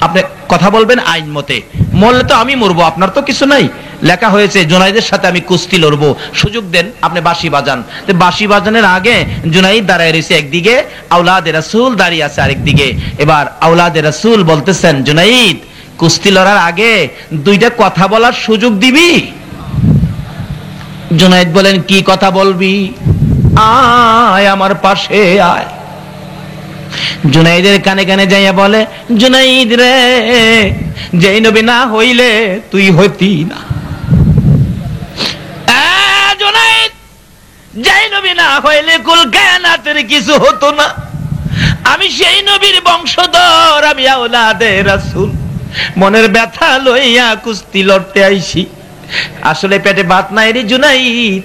আপনি কথা বলবেন আইন মতে, মরলে তো আমি মরবো, আপনার তো কিছু নাই। লেখা হয়েছে জুনাইদের সাথে আমি কুস্তি লড়বো, সুযোগ দেন, আপনি বাঁশি বাজান। বাঁশি বাজানের আগে জুনাইদ দাঁড়ায় রয়েছে একদিকে, আওলাদে রাসূল দাঁড়িয়ে আছে আরেকদিকে। এবার আওলাদে রাসূল বলতেছেন, জুনাইদ কুস্তি লড়ার আগে দুইটা কথা বলার সুযোগ দিবি? জুনাইদ বলেন, কি কথা বলবি? আয় আমার পাশে আয়। জুনাইদের কানে কানে যাইয়া বলে, জুনাইদ রে, যেই নবী না হইলে তুই হইতি না। জুনাইদ, যেই নবী না হইলে কুল কায়নাতের কিছু হতো না। আমি সেই নবীর বংশধর, আমি আওলাদে রাসূল। মনের ব্যথা লইয়া কুস্তি লড়তে আইছি। আসলে পেটে ভাত নাই রে জুনাইদ,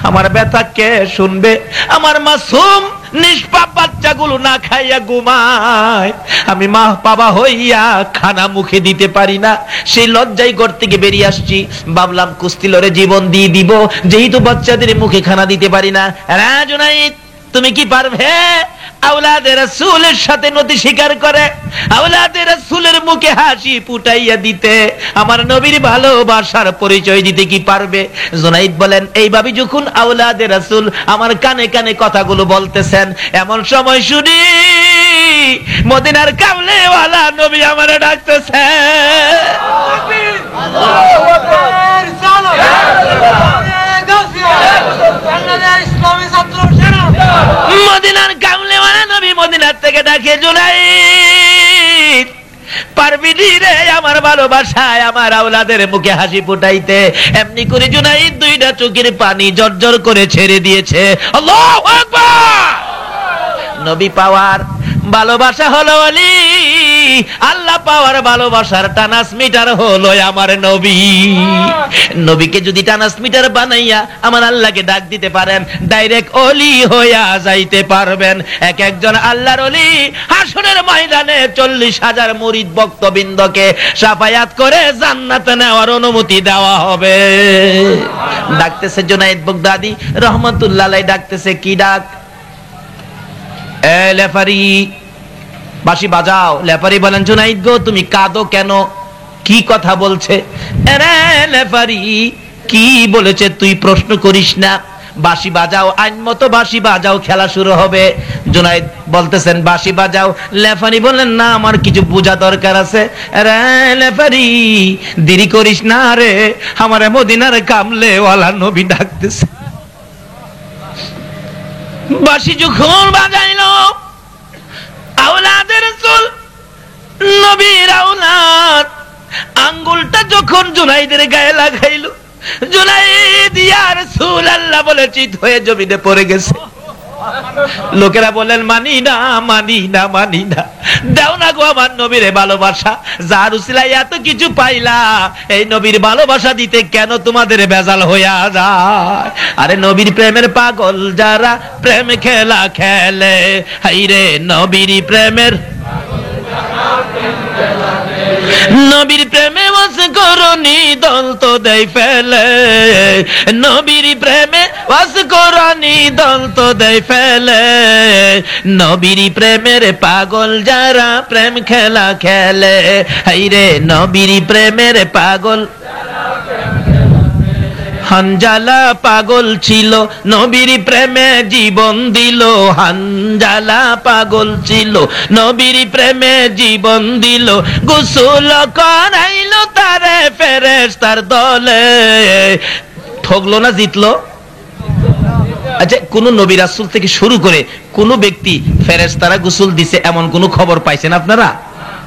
আমার ব্যথা কে শুনবে? আমার মাসুম নিষ্পাপ বাচ্চাগুলো না খাইয়া ঘুমায়, আমি মা বাবা হইয়া খানা মুখে দিতে পারি না। সেই লজ্জায় ঘর থেকে বেরিয়ে আসছি, ভাবলাম কুস্তি লড়ে জীবন দিয়ে দিব, যেহেতু বাচ্চাদের মুখে খানা দিতে পারি না। জুনাইদ তুমি কি পারবে আওলাদে রাসূলের সাথে নতি স্বীকার করে আওলাদে রাসূলের মুখে হাসি ফুটাইয়া দিতে, আমার নবীর ভালোবাসার পরিচয় দিতে কি পারবে? জুনাইদ বলেন, এইভাবে যখন আওলাদে রাসূল আমার কানে কানে কথাগুলো বলতেছেন, এমন সময় শুনি মদিনার কামলেওয়ালা নবী আমারে ডাকতেছে। মদিনার কামলেওয়ালা নবী মদিনার থেকে ডাকে, জুনাইদ পারবি রে আমার ভালোবাসায় আমার আওলাদের মুখে হাসি ফুটাইতে? এমনি করে জুনাইদ দুইটা চোখের পানি জর্জর করে ছেড়ে দিয়েছে। আল্লাহু আকবার! নবী পাওয়ার ভালোবাসা হলো ওলি, আল্লাহ পাওয়ার ভালোবাসার ট্রান্সমিটার হলো আমার নবী। নবীকে যদি ট্রান্সমিটার বানাইয়া আমার আল্লাহকে ডাক দিতে পারেন, ডাইরেক্ট ওলি হইয়া যাইতে পারবেন। এক একজন আল্লাহর ওলি হাসরের ময়দানে 40,000 মুরিদ ভক্তবৃন্দকে শাফায়াত করে জান্নাতে নেওয়ার অনুমতি দেওয়া হবে। ডাকতেছে জুনাইদ বাগদাদি রহমাতুল্লাহ আলাইহি, ডাকতেছে কি ডাক? লেফারি বাঁশি বাজাও। লেফারি বলেন, জুনাইদ গো তুমি কাঁদো কেন? কি কথা বলছে? লেফারি কি বলেছে তুই প্রশ্ন করিস না, বাঁশি বাজাও, আইন মতো বাঁশি বাজাও, খেলা শুরু হবে। জুনাইদ বলতেছেন বাঁশি বাজাও। লেফারি বললেন, না আমার কিছু বোঝা দরকার আছে। লেফারি দেরি করিস না রে, আমার মদিনার কামলেওয়ালা নবী ডাকতেছে। বাঁশি যখন বাজাইল, আওলাদে রাসূল নবীর আওলাদ আঙ্গুলটা যখন জুনাইদের গায়ে লাগাইল, জুনাইদ ইয়া রাসূলুল্লাহ বলে চিৎ হয়ে জমিনে পড়ে গেছে। লোকেরা বলেন, মানি না মানি না মানি না, দাও না গো আমার নবীর ভালোবাসা, যার উসিলায় এত কিছু পাইলা, এই নবীর ভালোবাসা দিতে কেন তোমাদের বেজাল হইয়া যায়? আরে নবীর প্রেমের পাগল যারা প্রেম খেলা খেলে, হাইরে নবীর প্রেমের নবীর প্রেমে ওয়াস করনি দল তো দেই ফেলে, নবীর প্রেমে ওয়াস করনি দল তো দেই ফেলে, নবীর প্রেমের পাগল যারা প্রেম খেলা খেলে, হাইরে নবীর প্রেমের পাগল। হানজালা পাগল ছিল নবীর প্রেমে জীবন দিল, হানজালা পাগল ছিল নবীর প্রেমে জীবন দিল, গোসল করাইলো তারে ফেরেশতার দলে। ঠকলো না জিতলো? আচ্ছা, কোন নবী রাসূল থেকে শুরু করে কোন ব্যক্তি ফেরেশতারা গোসল দিছে এমন কোন খবর পাইছেন আপনারা?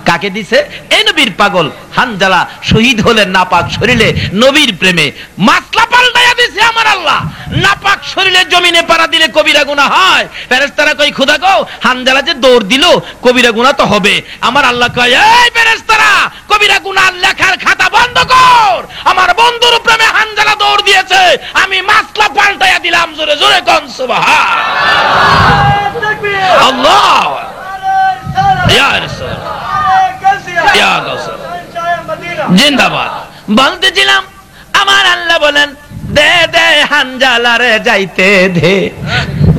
কাকে দিছে? এই নবীর পাগল হানজালা শহীদ হলেন নাপাক শরীরে নবীর প্রেমে। মাসলা পাল্টাইয়া দিছে আমার আল্লাহ। নাপাক শরীরে জমিনে পাড়া দিলে কবিরা গুনাহ হয়। ফেরেশতারা কই খোদা গো, হানজালা যে দৌড় দিল কবিরা গুনাহ তো হবে। আমার আল্লাহ কয়, এই ফেরেশতারা কবিরা গুনাহ লেখার খাতা বন্ধ কর। আমার বন্ধুর প্রেমে হানজালা দৌড় দিয়েছে, আমি মাসলা পাল্টাইয়া দিলাম। জোরে জোরে কোন সুবহান আল্লাহ। ইয়া রাসূল জিন্দাবাদ। বলতেছিলাম আমার আল্লাহ বলেন, দে দে হানজালারে যাইতে দে।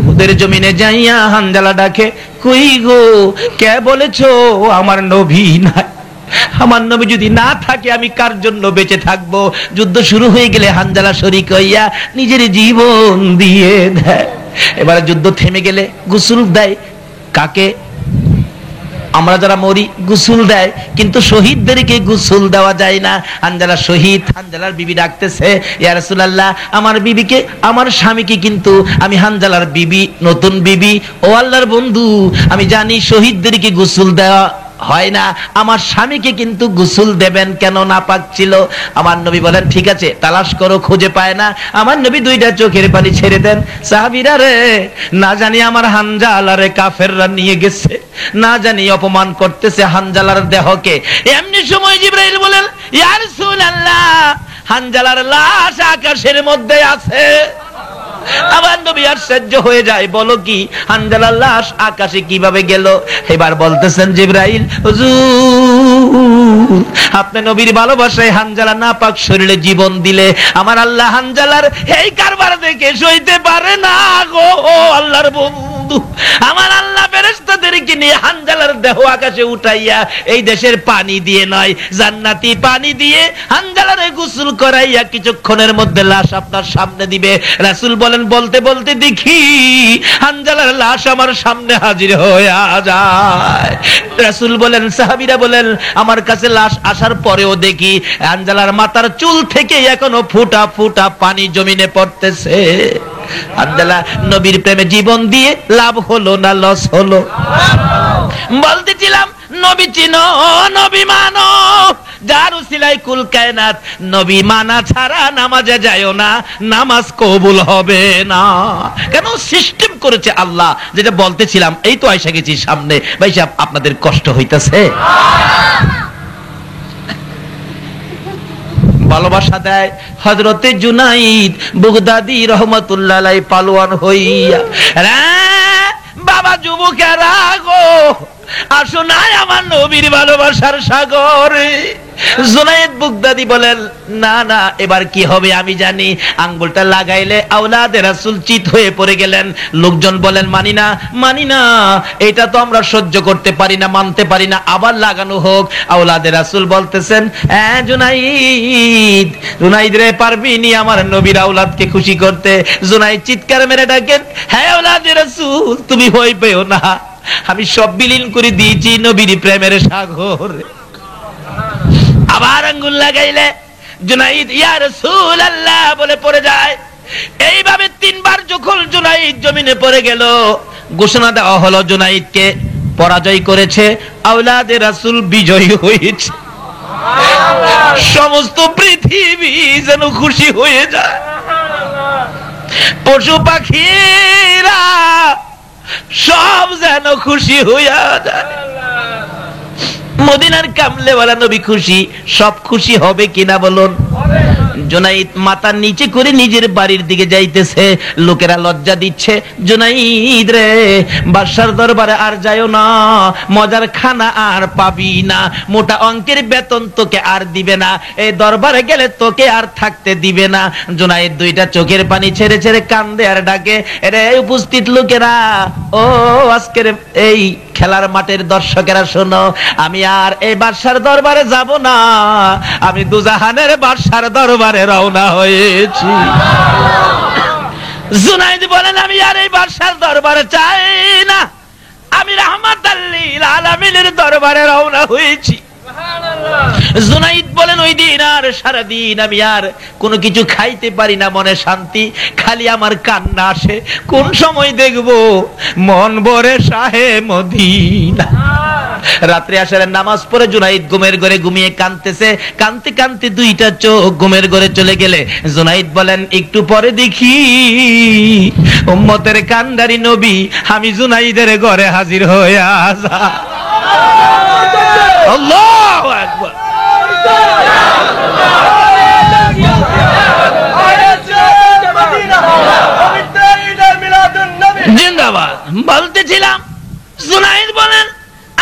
ওদের জমিনে যাইয়া হানজালা ডাকে, কই গো, কে বলেছো আমার নবী নাই? আমার নবী যদি না থাকে আমি কার জন্য বেঁচে থাকবো? যুদ্ধ শুরু হয়ে গেলে হানজালা শরীক হইয়া নিজের জীবন দিয়ে দেয়। এবারে যুদ্ধ থেমে গেলে গোসল দেয়। কাকে? আমরা যারা মরি গোসল দেয়, কিন্তু শহীদদেরকে গোসল দেওয়া যায় না। হানজালা শহীদ, হানজালার বিবি ডাকতেছে, ইয়া রাসূলুল্লাহ আমার বিবিকে, আমার স্বামীকে কিন্তু আমি হানজালার বিবি, নতুন বিবি। ও আল্লাহর বন্ধু, আমি জানি শহীদদেরকে গোসল দেওয়া হয় না, আমার স্বামীকে কিন্তু গোসল দেবেন কেন? নাপাক ছিল। আমার নবী বলেন, ঠিক আছে তালাশ করো, খুঁজে পায় না। আমার নবী দুইটা চোখের পানি ছেড়ে দেন। সাহাবীরা রে, না জানি আমার হানজালারে কাফেররা নিয়ে গেছে, না জানি অপমান করতেছে হানজালার দেহকে। এমনি সময় জিবরাইল বলেন, ইয়া রাসূলুল্লাহ হানজালার লাশ আকাশের মধ্যে আছে। আমার নবী আশ্চর্য হয়ে যায়, বলো কি, হানজালার লাশ আকাশে কিভাবে গেল? এবার বলতেছেন জিবরাইল, হুজুর আপনি নবীর ভালোবাসায় হানজালা নাপাক শরীরে জীবন দিলে আমার আল্লাহ হানজালার এই কারবার দেখে সইতে পারে না গো আল্লাহর বন্ধু। আমার আল্লাহ ফেরেশতাদেরকে নিয়ে হানজালার দেহ আকাশে উঠাইয়া এই দেশের পানি দিয়ে নয়, জান্নাতি পানি দিয়ে হানজালারে গোসল করাইয়া কিছুক্ষণের মধ্যে লাশ আপনার সামনে দিবে। রাসূল বলেন, বলতে বলতে দেখি হানজালার লাশ আমার সামনে হাজির হয়ে যায়। রাসূল বলেন, সাহাবীরা বলেন, আমার কাছে লাশ আসার পরেও দেখি হানজালার মাথার চুল থেকে এখনো ফুটা ফুটা পানি জমিনে পড়তেছে। হানজালা নবীর প্রেমে জীবন দিয়ে লাভ হলো না লস হলো? বলতেছিলাম নবী চিনো, নবী মানো, যার উসিলায় কুল কায়নাত। নবী মানা ছাড়া নামাজে যায়ও না, নামাজ কবুল হবে না। কেন? সিস্টেম করেছে আল্লাহ। যেটা বলতেছিলাম, এই তো আয়সা গেছি সামনে। ভাই সাহেব আপনাদের কষ্ট হইতাছে? ভালোবাসা দেয় হযরতে জুনাইদ বাগদাদী রহমাতুল্লাহ আলাইহি পালোয়ান হইয়া, বাবা যুবকেরা গো আসো না আমার নবীর ভালোবাসার সাগরে। জুনাইদ বাগদাদী বলেন, না না এবার কি হবে আমি জানি। আঙ্গুলটা লাগাইলে আওলাদে রাসূল চিত হয়ে পড়ে গেলেন। লোকজন বলেন, মানি না মানি না, এটা তো আমরা সহ্য করতে পারি না, মানতে পারি না, আবার লাগানো হোক। আওলাদে রাসূল বলতেছেন, হ্যাঁ জুনাইদ, জুনাইদ রে পারবি নি আমার নবীর আওলাদকে খুশি করতে? জুনাইদ চিৎকার মেরে ডাকেন, হ্যাঁ আওলাদে রাসূল তুমি ভয় পেও না, আমি সব বিলীন করে দিয়েছি নবীর প্রেমের সাগরে। আবার আঙ্গুল লাগাইলে জুনাইদ ইয়া রাসূলুল্লাহ বলে পড়ে যায়। এইভাবে তিনবার যখন জুনাইদ জমিনে পড়ে গেল, ঘোষণা দেওয়া হলো জুনাইদকে পরাজয় করেছে, আওলাদে রাসূল বিজয়ী হয়েছে। সমস্ত পৃথিবী যেন খুশি হয়ে যায়, পশু পাখিরা সব যেন খুশি হইয়া যায়। মদিনার কামলেওয়ালা নবী খুশি, সব খুশি হবে কিনা বলুন? জুনাইদ মাথা নিচে করে নিজের বাড়ির দিকে যাইতেছে, লোকেরা লজ্জা দিচ্ছে, জুনাইদ রে বাদশার দরবারে আর যায়ও না, মজার খানা আর পাবি না, মোটা অঙ্কের বেতন তোকে আর দিবে না, এই দরবারে গেলে তোকে আর থাকতে দিবে না। জুনাইদ দুইটা চোখের পানি ছেড়ে ছেড়ে কান্দে আর ডাকে, রে উপস্থিত লোকেরা, ও আজকের এই খেলার মাঠের দর্শকেরা শোনো, আমি আর এই বাদশার দরবারে যাব না, আমি দুজাহানের বাদশার দরবারে রওনা হয়েছি। জুনাইদ বলেন, আমি আর এই বাদশার দরবারে চাই না, আমি রাহমাতাল লিল আলামিনের দরবারে রওনা হয়েছি। জুনাইদ বলেন, ওই দিন আর সারাদিন আমি আর কোনো কিছু খাইতে পারি না, মনে শান্তি, খালি আমার কান্না আসে, কোন সময় দেখবো মন ভরে শাহে মদিনা। রাত্রে আসরের নামাজ পড়ে জুনাইদ ঘুমের ঘরে ঘুমিয়ে কাঁদতেছে, কাঁদতে কাঁদতে দুইটা চোখ ঘুমের ঘরে চলে গেলে জুনাইদ বলেন, একটু পরে দেখি উম্মতের কান্ডারি নবী আমি জুনাইদের ঘরে হাজির হয়ে আসা। আল্লাহু আকবার। জিন্দাবাদ। বলতেছিলাম, জুনাইদ বলেন,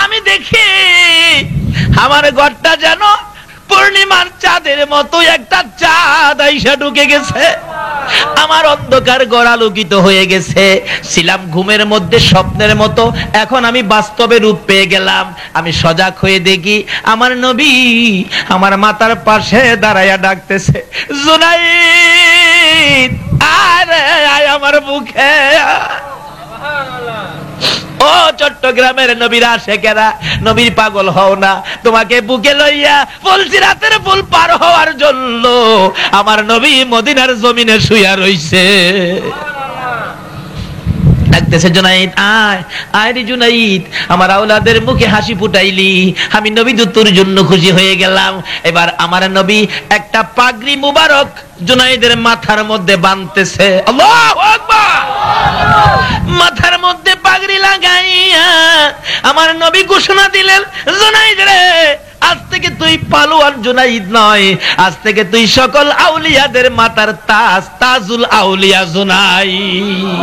আমি দেখি আমার ঘরটা যেন পূর্ণিমার চাঁদের মতো একটা চাঁদ আইসা ঢুকে গেছে, আমার অন্ধকার ঘর আলোকিত হয়ে গেছে। ছিলাম ঘুমের মধ্যে স্বপ্নের মতো, এখন আমি বাস্তবে রূপ পেয়ে গেলাম। আমি সজাগ হয়ে দেখি আমার নবী আমার মাথার পাশে দাঁড়াইয়া ডাকতেছে, জুনাইদ আরে আয় আমার বুকে। ও চট্টগ্রামের নবীর আশেকেরা, নবীর পাগল হও না, তোমাকে বুকে লইয়া বলছি রাতের ফুল পার হওয়ার জন্য আমার নবী মদিনার জমিনে শুইয়া রইছে। ডাকতেছে, জুনাইদ আয় আয় রে জুনাইদ, আমার আওলাদের মুখে হাসি ফুটাইলি, আমি নবী তোর জন্য খুশি হয়ে গেলাম। এবার আমার নবী একটা পাগড়ি মুবারক জুনাইদের মাথার মধ্যে বাঁধতেছে। আল্লাহু আকবার। মাথার মধ্যে পাগড়ি লাগাইয়া আমার নবী ঘোষণা দিলেন, জুনাইদ রে, আজ থেকে তুই পালোয়ান জুনাইদ নয়, আজ থেকে তুই সকল আউলিয়াদের মাতার তাজ, তাজুল আউলিয়া জুনাইদ।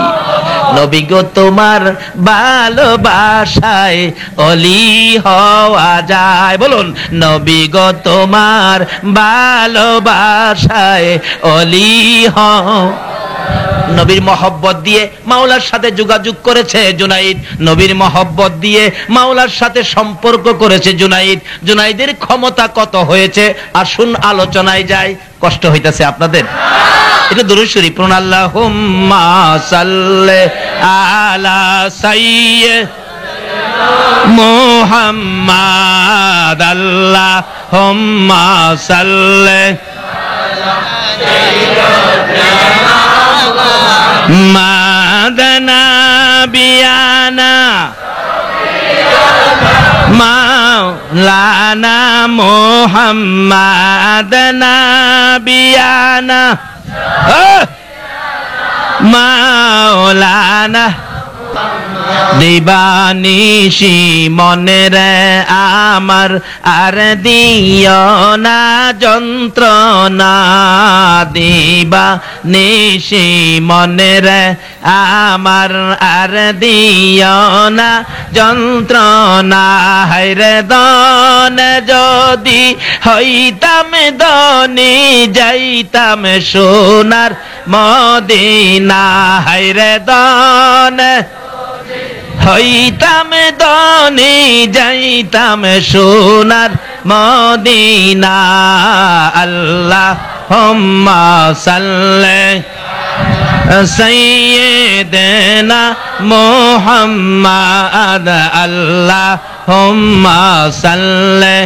নবী গো তোমার ভালোবাসায় অলি হওয়া যায়, বলুন, নবী গো তোমার ভালোবাসায় অলি হও। নবীর মহব্বত দিয়ে মাওলার সাথে যোগাযোগ করেছে জুনাইদ, নবীর মহব্বত দিয়ে মাওলার সাথে সম্পর্ক করেছে জুনাইদ। জুনাইদের ক্ষমতা কত হয়েছে আসুন আলোচনায় যাই। কষ্ট হইতাছে আপনাদের? এটা দুরূদ শরীফ পড়ুন, আল্লাহুম্মা সাল্লি আলা সাইয়্যিদিনা মুহাম্মাদ, আল্লাহুম্মা সাল্লি মাদানা বিয়ানা মাওলানা মুহাম্মাদ নাবিয়ানা মাওলানা দিবানিশি মনের আমার আর দিও না যন্ত্রণা, দিবানিশি মনের আমার আর দিও না যন্ত্রণা। হায়রে দন যদি হইতাম দনি যাইতাম সোনার মদিনা, হায়রে দন হইতাম দনি যাইতাম সোনার মদিনা। আল্লাহুম্মা সাল্লি সাইয়্যিদিনা মুহাম্মাদ, আল্লাহুম্মা সাল্লি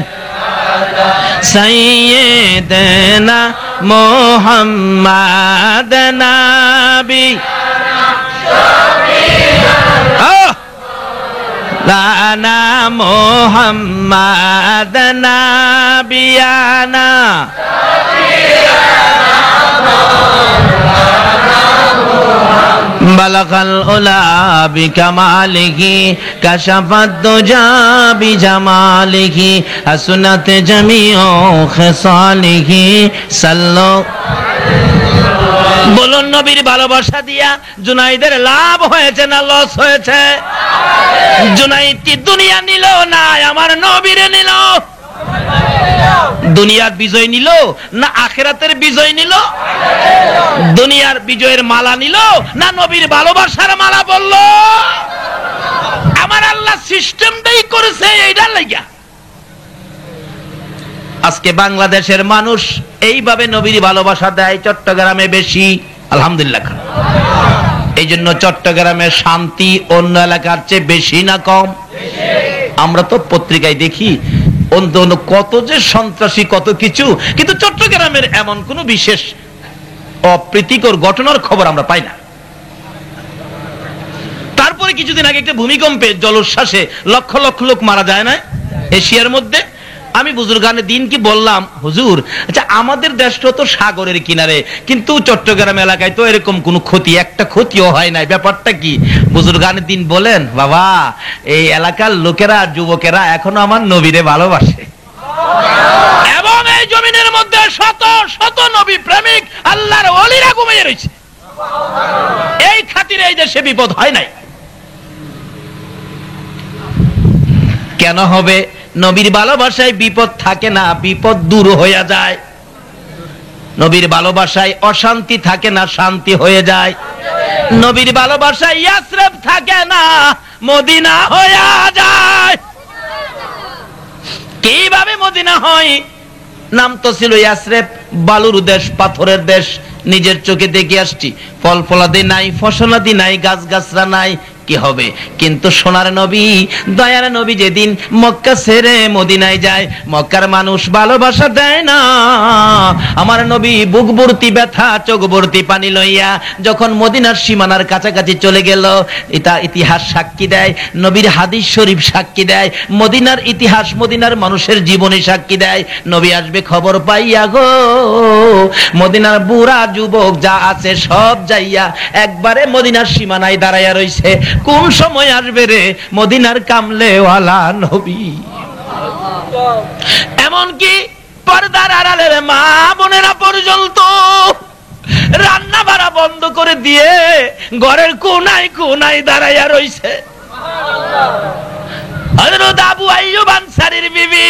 সাইয়্যিদিনা মুহাম্মাদ নাবি লানা মুহাম্মাদ নাবিয়ানা বালাগাল উলা বিকামালিহি কাশাফাদ দুজা বিজামালিহি হাসনাত জামিউ খিসালিহি সাল্লু। বলুন, নবীর ভালোবাসা দিয়া জুনাইদের লাভ হয়েছে না লস হয়েছে? জুনাইদ কি দুনিয়া নিল না আমার নবীরে নিল? দুনিয়ার বিজয় নিল না আখিরাতের বিজয় নিল? দুনিয়ার বিজয়ের মালা নিল না নবীর ভালোবাসার মালা বলল? আমার আল্লাহ সিস্টেমটাই করেছে এইটার লাগা। আজকে বাংলাদেশের মানুষ এইভাবে নবীর ভালোবাসা দেয়, চট্টগ্রামে বেশি, আলহামদুলিল্লাহ। এই জন্য চট্টগ্রামের শান্তি অন্য এলাকার চেয়ে বেশি না কম? আমরা তো পত্রিকায় দেখি অন্য কত যে সন্ত্রাসী, কত কিছু, কিন্তু চট্টগ্রামের এমন কোন বিশেষ অপ্রীতিকর ঘটনার খবর আমরা পাই না। তারপরে কিছুদিন আগে একটা ভূমিকম্পে, জলোচ্ছ্বাসে লক্ষ লক্ষ লোক মারা যায় না এশিয়ার মধ্যে। আমি বুজুর্গানে দিন কি বললাম, হুজুর আচ্ছা আমাদের দেশটা তো সাগরের কিনারে, কিন্তু চট্টগ্রাম এলাকায় তো এরকম কোন ক্ষতি, একটা ক্ষতিও হয় নাই, ব্যাপারটা কি? বুজুর্গানে দিন বলেন, বাবা এই এলাকার লোকেরা, যুবকেরা এখনো আমার নবীরে ভালোবাসে, এবং এই জমিনের মধ্যে শত শত নবী প্রেমিক আল্লাহর ওলিরা ঘুমিয়ে রয়েছে। এই খাতিরে এই দেশে বিপদ হয় নাই। কেন হবে? নবীর ভালোবাসায় বিপদ থাকে না, বিপদ দূর হয়ে যায়। নবীর ভালোবাসায় অশান্তি থাকে না, শান্তি হয়ে যায়। নবীর ভালোবাসায় ইয়াসরিব থাকে না, মদিনা হয়ে যায়। কিভাবে মদিনা হয়? নাম তো ছিল ইয়াসরিব, বালুর দেশ, পাথরের দেশ। নিজের চোখে দেখে আসছি, ফল ফলাদি নাই, ফসলাদি নাই, গাছ গাছরা নাই, কি হবে? কিন্তু সোনার নবী, দয়ার নবী যেদিন মক্কা ছেড়ে মদিনায় যায়, মক্কার মানুষ ভালোবাসা দেয় না। আমার নবী বুক ভর্তি ব্যথা, চোখ ভর্তি পানি লইয়া যখন মদিনার সীমানার কাছাকাছি চলে গেল, এটা ইতিহাস সাক্ষী দেয়, নবীর হাদিস শরীফ সাক্ষী দেয়, মদিনার ইতিহাস, মদিনার মানুষের জীবনী সাক্ষী দেয়। নবী আসবে খবর পাইয়া গো, মদিনার বুড়া যুবক যা আছে সব যাইয়া একবারে মদিনার সীমানায় দাঁড়াইয়া রইছে। কোন সময় আসবে রে মদিনার কামলেওয়ালা নবী? এমনকি পর্দার আড়ালের মা বোনেরা পর্যন্ত রান্না বাড়া বন্ধ করে দিয়ে ঘরের কোনায় কোনায় দাঁড়াইয়া রইছে। হযরত আবু আইয়ুব আনসারীর বিবি,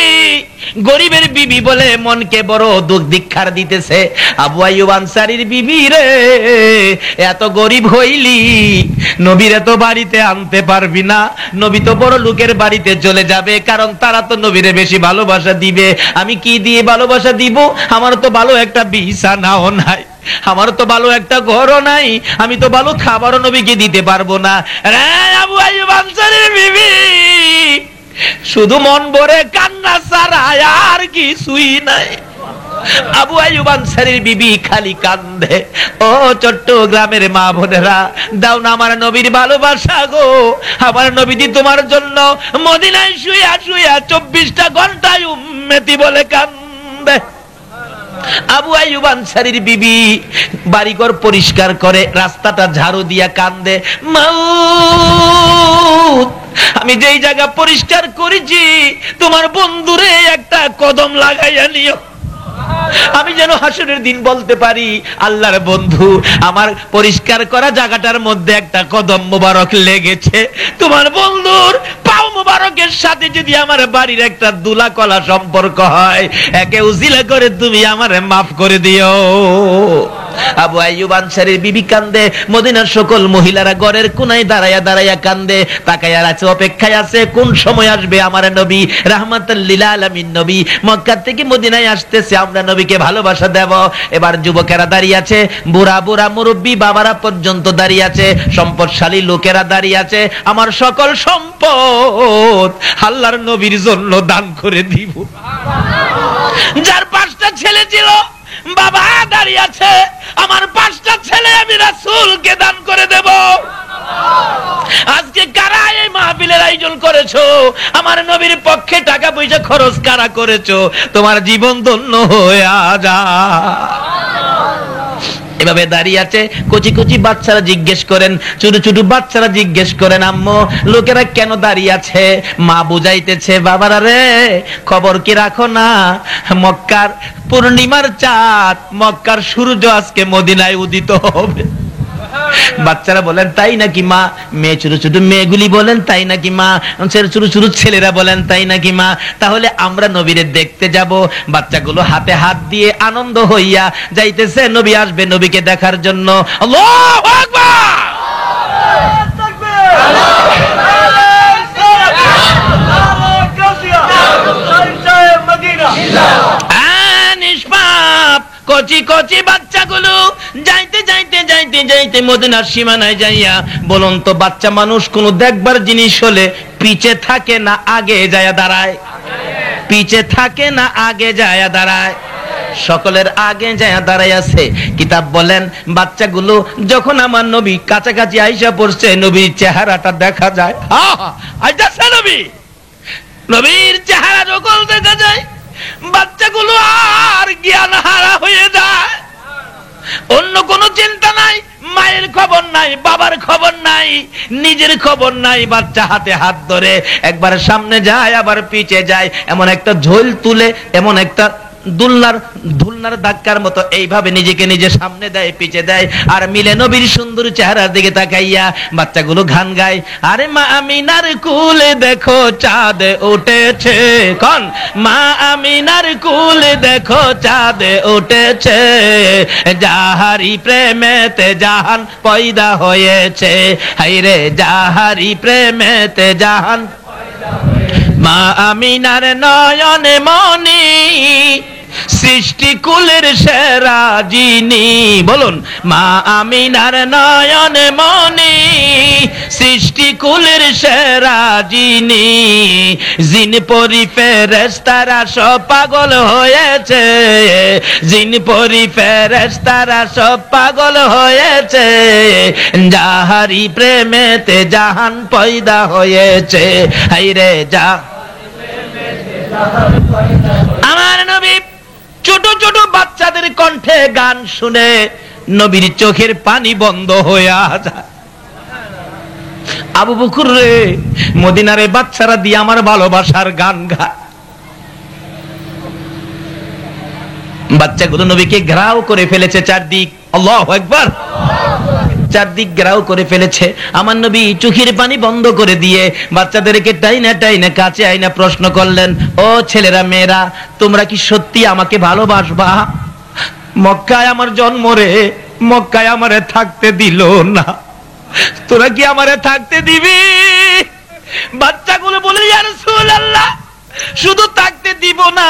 গরিবের বিবি বলে মনকে বড় দুঃখ দীক্ষার দিতেছে। আবু আইয়ুব আনসারীর বিবি রে, এত গরিব হইলি, নবীরে তো বাড়িতে আনতে পারবি না, নবী তো বড় লোকের বাড়িতে চলে যাবে, কারণ তারা তো নবীরে বেশি ভালোবাসা দিবে। আমি কি দিয়ে ভালোবাসা দিব? আমার তো ভালো একটা বিছানাও নাই, আমার তো ভালো একটা ঘরও নাই, আমি তো ভালো খাবারও নবীকে দিতে পারবো না। রে আবু আইয়ুব আনসারীর বিবি, শুধু মন ভরে কান্না ছাড়া আর কিছুই নাই। আবু আইয়ুব আনসারীর বিবি খালি কান্দে। ও চট্টগ্রামের মা বোনেরা, দাও না আমার নবীর ভালোবাসা গো। আমার নবীজি তোমার জন্য মদিনায় শুইয়া শুইয়া 24টা ঘন্টায় উম্মতি বলে কান্দে। আবু আইয়ুব আনসারীর বিবি বাড়িঘর পরিষ্কার করে, রাস্তাটা ঝাড়ু দিয়া কান্দে, মাউত আমি যেই জায়গা পরিষ্কার করেছি তোমার বন্ধুরে একটা কদম লাগাইয়া নিও, আমি যেন হাসরের দিন বলতে পারি আল্লাহর বন্ধু আমার পরিষ্কার করা জায়গাটার মধ্যে একটা কদম মোবারক লেগেছে। তোমার বন্ধুর পাও মোবারকের সাথে যদি আমার বাড়ির একটা দুলা কলা সম্পর্ক হয়, একে উজিলা করে তুমি আমারে মাফ করে দিও। আবু আইয়ুব আনসারীর বিবি কান্দে, মদিনার সকল মহিলারা ঘরের কোনায় দাঁড়াইয়া দাঁড়াইয়া কান্দে, তাকাইয়া আছে, অপেক্ষায় আছে কোন সময় আসবে আমার নবী রাহমাতাল লিল আলামিন নবী মক্কা থেকে মদিনায় আসতেছে, আমরা নবীকে ভালোবাসা দেব। এবার যুবকেরা দাঁড়িয়ে আছে, বুড়া বুড়া মুরব্বী বাবারা পর্যন্ত দাঁড়িয়ে আছে, সম্পদশালী লোকেরা দাঁড়িয়ে আছে, আমার সকল সম্পদ আল্লাহর নবীর জন্য দান করে দিব। যার 5টা ছেলে ছিল বাবা দাঁড়িয়ে আছে, আমার 5টা ছেলে আমি রাসূলকে দান করে দেব। আজকে কারা এই মাহফিলের আয়োজন করেছো? আমার নবীর পক্ষে টাকা পয়সা খরচ কারা করেছো? তোমার জীবন ধন্য হয়ে যা। এভাবে দাঁড়িয়ে আছে, কচি কচি বাচ্চারা জিজ্ঞেস করেন, ছোট ছোট বাচ্চারা জিজ্ঞেস করেন, আম্মু লোকেরা কেন দাঁড়িয়ে আছে? মা বুঝাইতেছে, বাবারা রে খবর কি রাখো না, মক্কার পূর্ণিমার চাঁদ, মক্কার সূর্য আজকে মদিনায় উদিত হবে। বাচ্চারা বলেন তাই নাকি মা? মেয়ে ছোট ছোট মেয়েগুলি বলেন তাই নাকি মা? ছোট ছোট ছেলেরা বলেন তাই নাকি মা? তাহলে আমরা নবীরে দেখতে যাব। বাচ্চাগুলো হাতে হাত দিয়ে আনন্দ হইয়া যাইতেছে, নবী আসবে নবীকে দেখার জন্য। আল্লাহু আকবার, কচি কচি বাচ্চাগুলো যাইতে যাইতে যাইতে যাইতে মদিনার সীমানায় যাইয়া, বলুন তো বাচ্চা মানুষ কোন দেখবার জিনিস হলে পিছে থাকে না আগে যায়া দাঁড়ায়? পিছে থাকে না আগে যায়া দাঁড়ায়? সকলের আগে যায়া দাঁড়ায় আছে। কিতাব বলেন বাচ্চাগুলো যখন আমার নবী কাছাকাছি আইসা পড়ছে, নবীর চেহারাটা দেখা যায়। আইতাছে নবী, নবীর চেহারা যখন দেখা যায়, বাচ্চাগুলো আর জ্ঞান হারা হয়ে যায়। অন্য কোনো চিন্তা নাই, মায়ের খবর নাই, বাবার খবর নাই, নিজের খবর নাই। বাচ্চা হাতে হাত ধরে একবার সামনে যায় আবার পিছে যায়, এমন একটা ঝোল তুলে, এমন একটা দুলনার ধাক্কার মতো এইভাবে নিজেকে নিজে সামনে দেয় পিছে দেয়, আর মিলে নবীর সুন্দর চেহারার দিকে তাকাইয়া বাচ্চাগুলো গান গায়। আরে মা আমিনার কুলে দেখো চাঁদ উঠেছে, কোন মা আমিনার কুলে দেখো চাঁদ উঠেছে, যাহারি প্রেমেতে জাহান পয়দা হয়েছে, হায়রে যাহারি প্রেমেতে জাহান। মা আমিনার নয়নে মনি সৃষ্টি কুলের সেরা যিনি, বলুন মা আমিনার নয়নে মনি সৃষ্টি কুলের সেরা যিনি, জিন পরি ফেরেশতারা সব পাগল হয়েছে, জিন পরি ফেরেশতারা সব পাগল হয়েছে, যাহারি প্রেমেতে জাহান পয়দা হয়েছে, হায়রে যা। আমার নবী ছোট ছোট বাচ্চাদের কণ্ঠে গান শুনে নবীর চোখের পানি বন্ধ হয়ে যায়। আবু বকর রে, মদিনারে বাচ্চারা দিয়ে আমার ভালোবাসার গান গায়। বাচ্চাগুলো নবীকে ঘেরাও করে ফেলেছে চারদিক, আল্লাহু আকবার, চারদিক ঘেরাও করে ফেলেছে। আমার নবী চোখের পানি বন্ধ করে দিয়ে বাচ্চাদেরকে টাইনা টাইনা কাছে আইনা প্রশ্ন করলেন, ও ছেলেরা মেয়েরা, তোমরা কি সত্যি আমাকে ভালোবাসবা? মক্কায় আমার জন্ম রে, মক্কায় আমারে থাকতে দিল না, তোরা কি আমারে থাকতে দিবি? বাচ্চাগুলো বলে, ইয়া রাসূলুল্লাহ, শুধু থাকতে দিব না,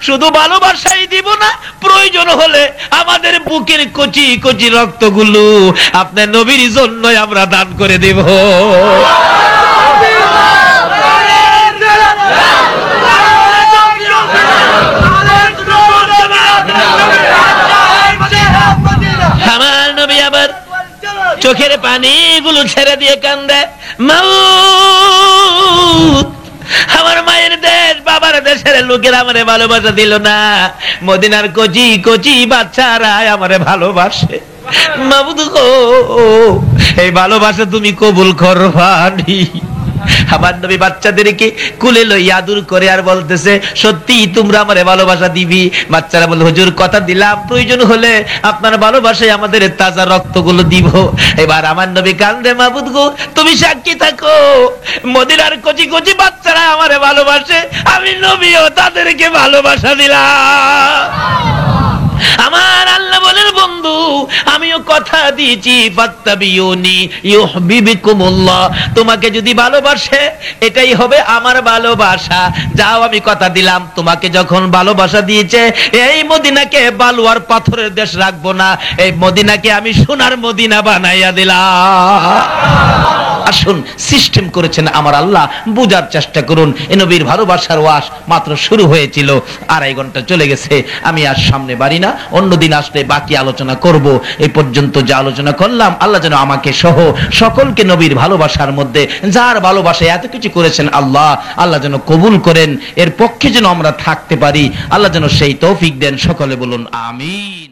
শুধু ভালোবাসাই দিব না, প্রয়োজন হলে আমাদের বুকের কচি কচি রক্তগুলো আপনার নবীর জন্য আমরা দান করে দেব। আমার নবী আবার চোখের পানিগুলো ছেড়ে দিয়ে কান্দে, মাউত, আমার মায়ের দেশ বাবার দেশের লোকেরা আমারে ভালোবাসা দিল না, মদিনার কচি কচি বাচ্চারা আমারে ভালোবাসে, মাবুদ গো এই ভালোবাসা তুমি কবুল করবানি। আমার নবী বাচ্চাদেরকে কুলে লইয়া আদর করে আর বলতেছে, সত্যি তোমরা আমারে ভালোবাসা দিবি? বাচ্চারা বলে, হুজুর কথা দিলাম, প্রয়োজন হলে আপনার ভালোবাসায় আমাদের তাজা রক্তগুলো দিব। এবার আমার নবী কান্দে, মাবুদ গো তুমি সাক্ষী থাকো, মদিনার কচি কচি বাচ্চারা আমারে ভালোবাসে, আমি নবীও তাদেরকে ভালোবাসা দিলাম। আমার আল্লাহ বলেন, বন্ধু আমিও কথা দিয়েছি, ফাত্তাবিউনি ইউহিব্বুকুমুল্লাহ, তোমাকে যদি ভালোবাসে এটাই হবে আমার ভালোবাসা। যাও, আমি কথা দিলাম, তোমাকে যখন ভালোবাসা দিয়েছে, এই মদিনাকে বালু আর পাথরের দেশ রাখবো না, এই মদিনাকে আমি সোনার মদিনা বানাইয়া দিলাম। আসুন, সিস্টেম করেছেন আমার আল্লাহ, বুঝার চেষ্টা করুন। এ নবীর ভালোবাসার ওয়াজ মাত্র শুরু হয়েছিল, 2.5 ঘন্টা চলে গেছে। আমি আর সামনে বাড়ি না, অন্যদিন আসলে বাকি আলোচনা করব। এই পর্যন্ত যা আলোচনা করলাম, আল্লাহ যেন আমাকে সহ সকলকে নবীর ভালোবাসার মধ্যে, যার ভালোবাসায় এত কিছু করেছেন আল্লাহ যেন কবুল করেন, এর পক্ষে যেন আমরা থাকতে পারি, আল্লাহ যেন সেই তৌফিক দেন। সকলে বলুন আমিন।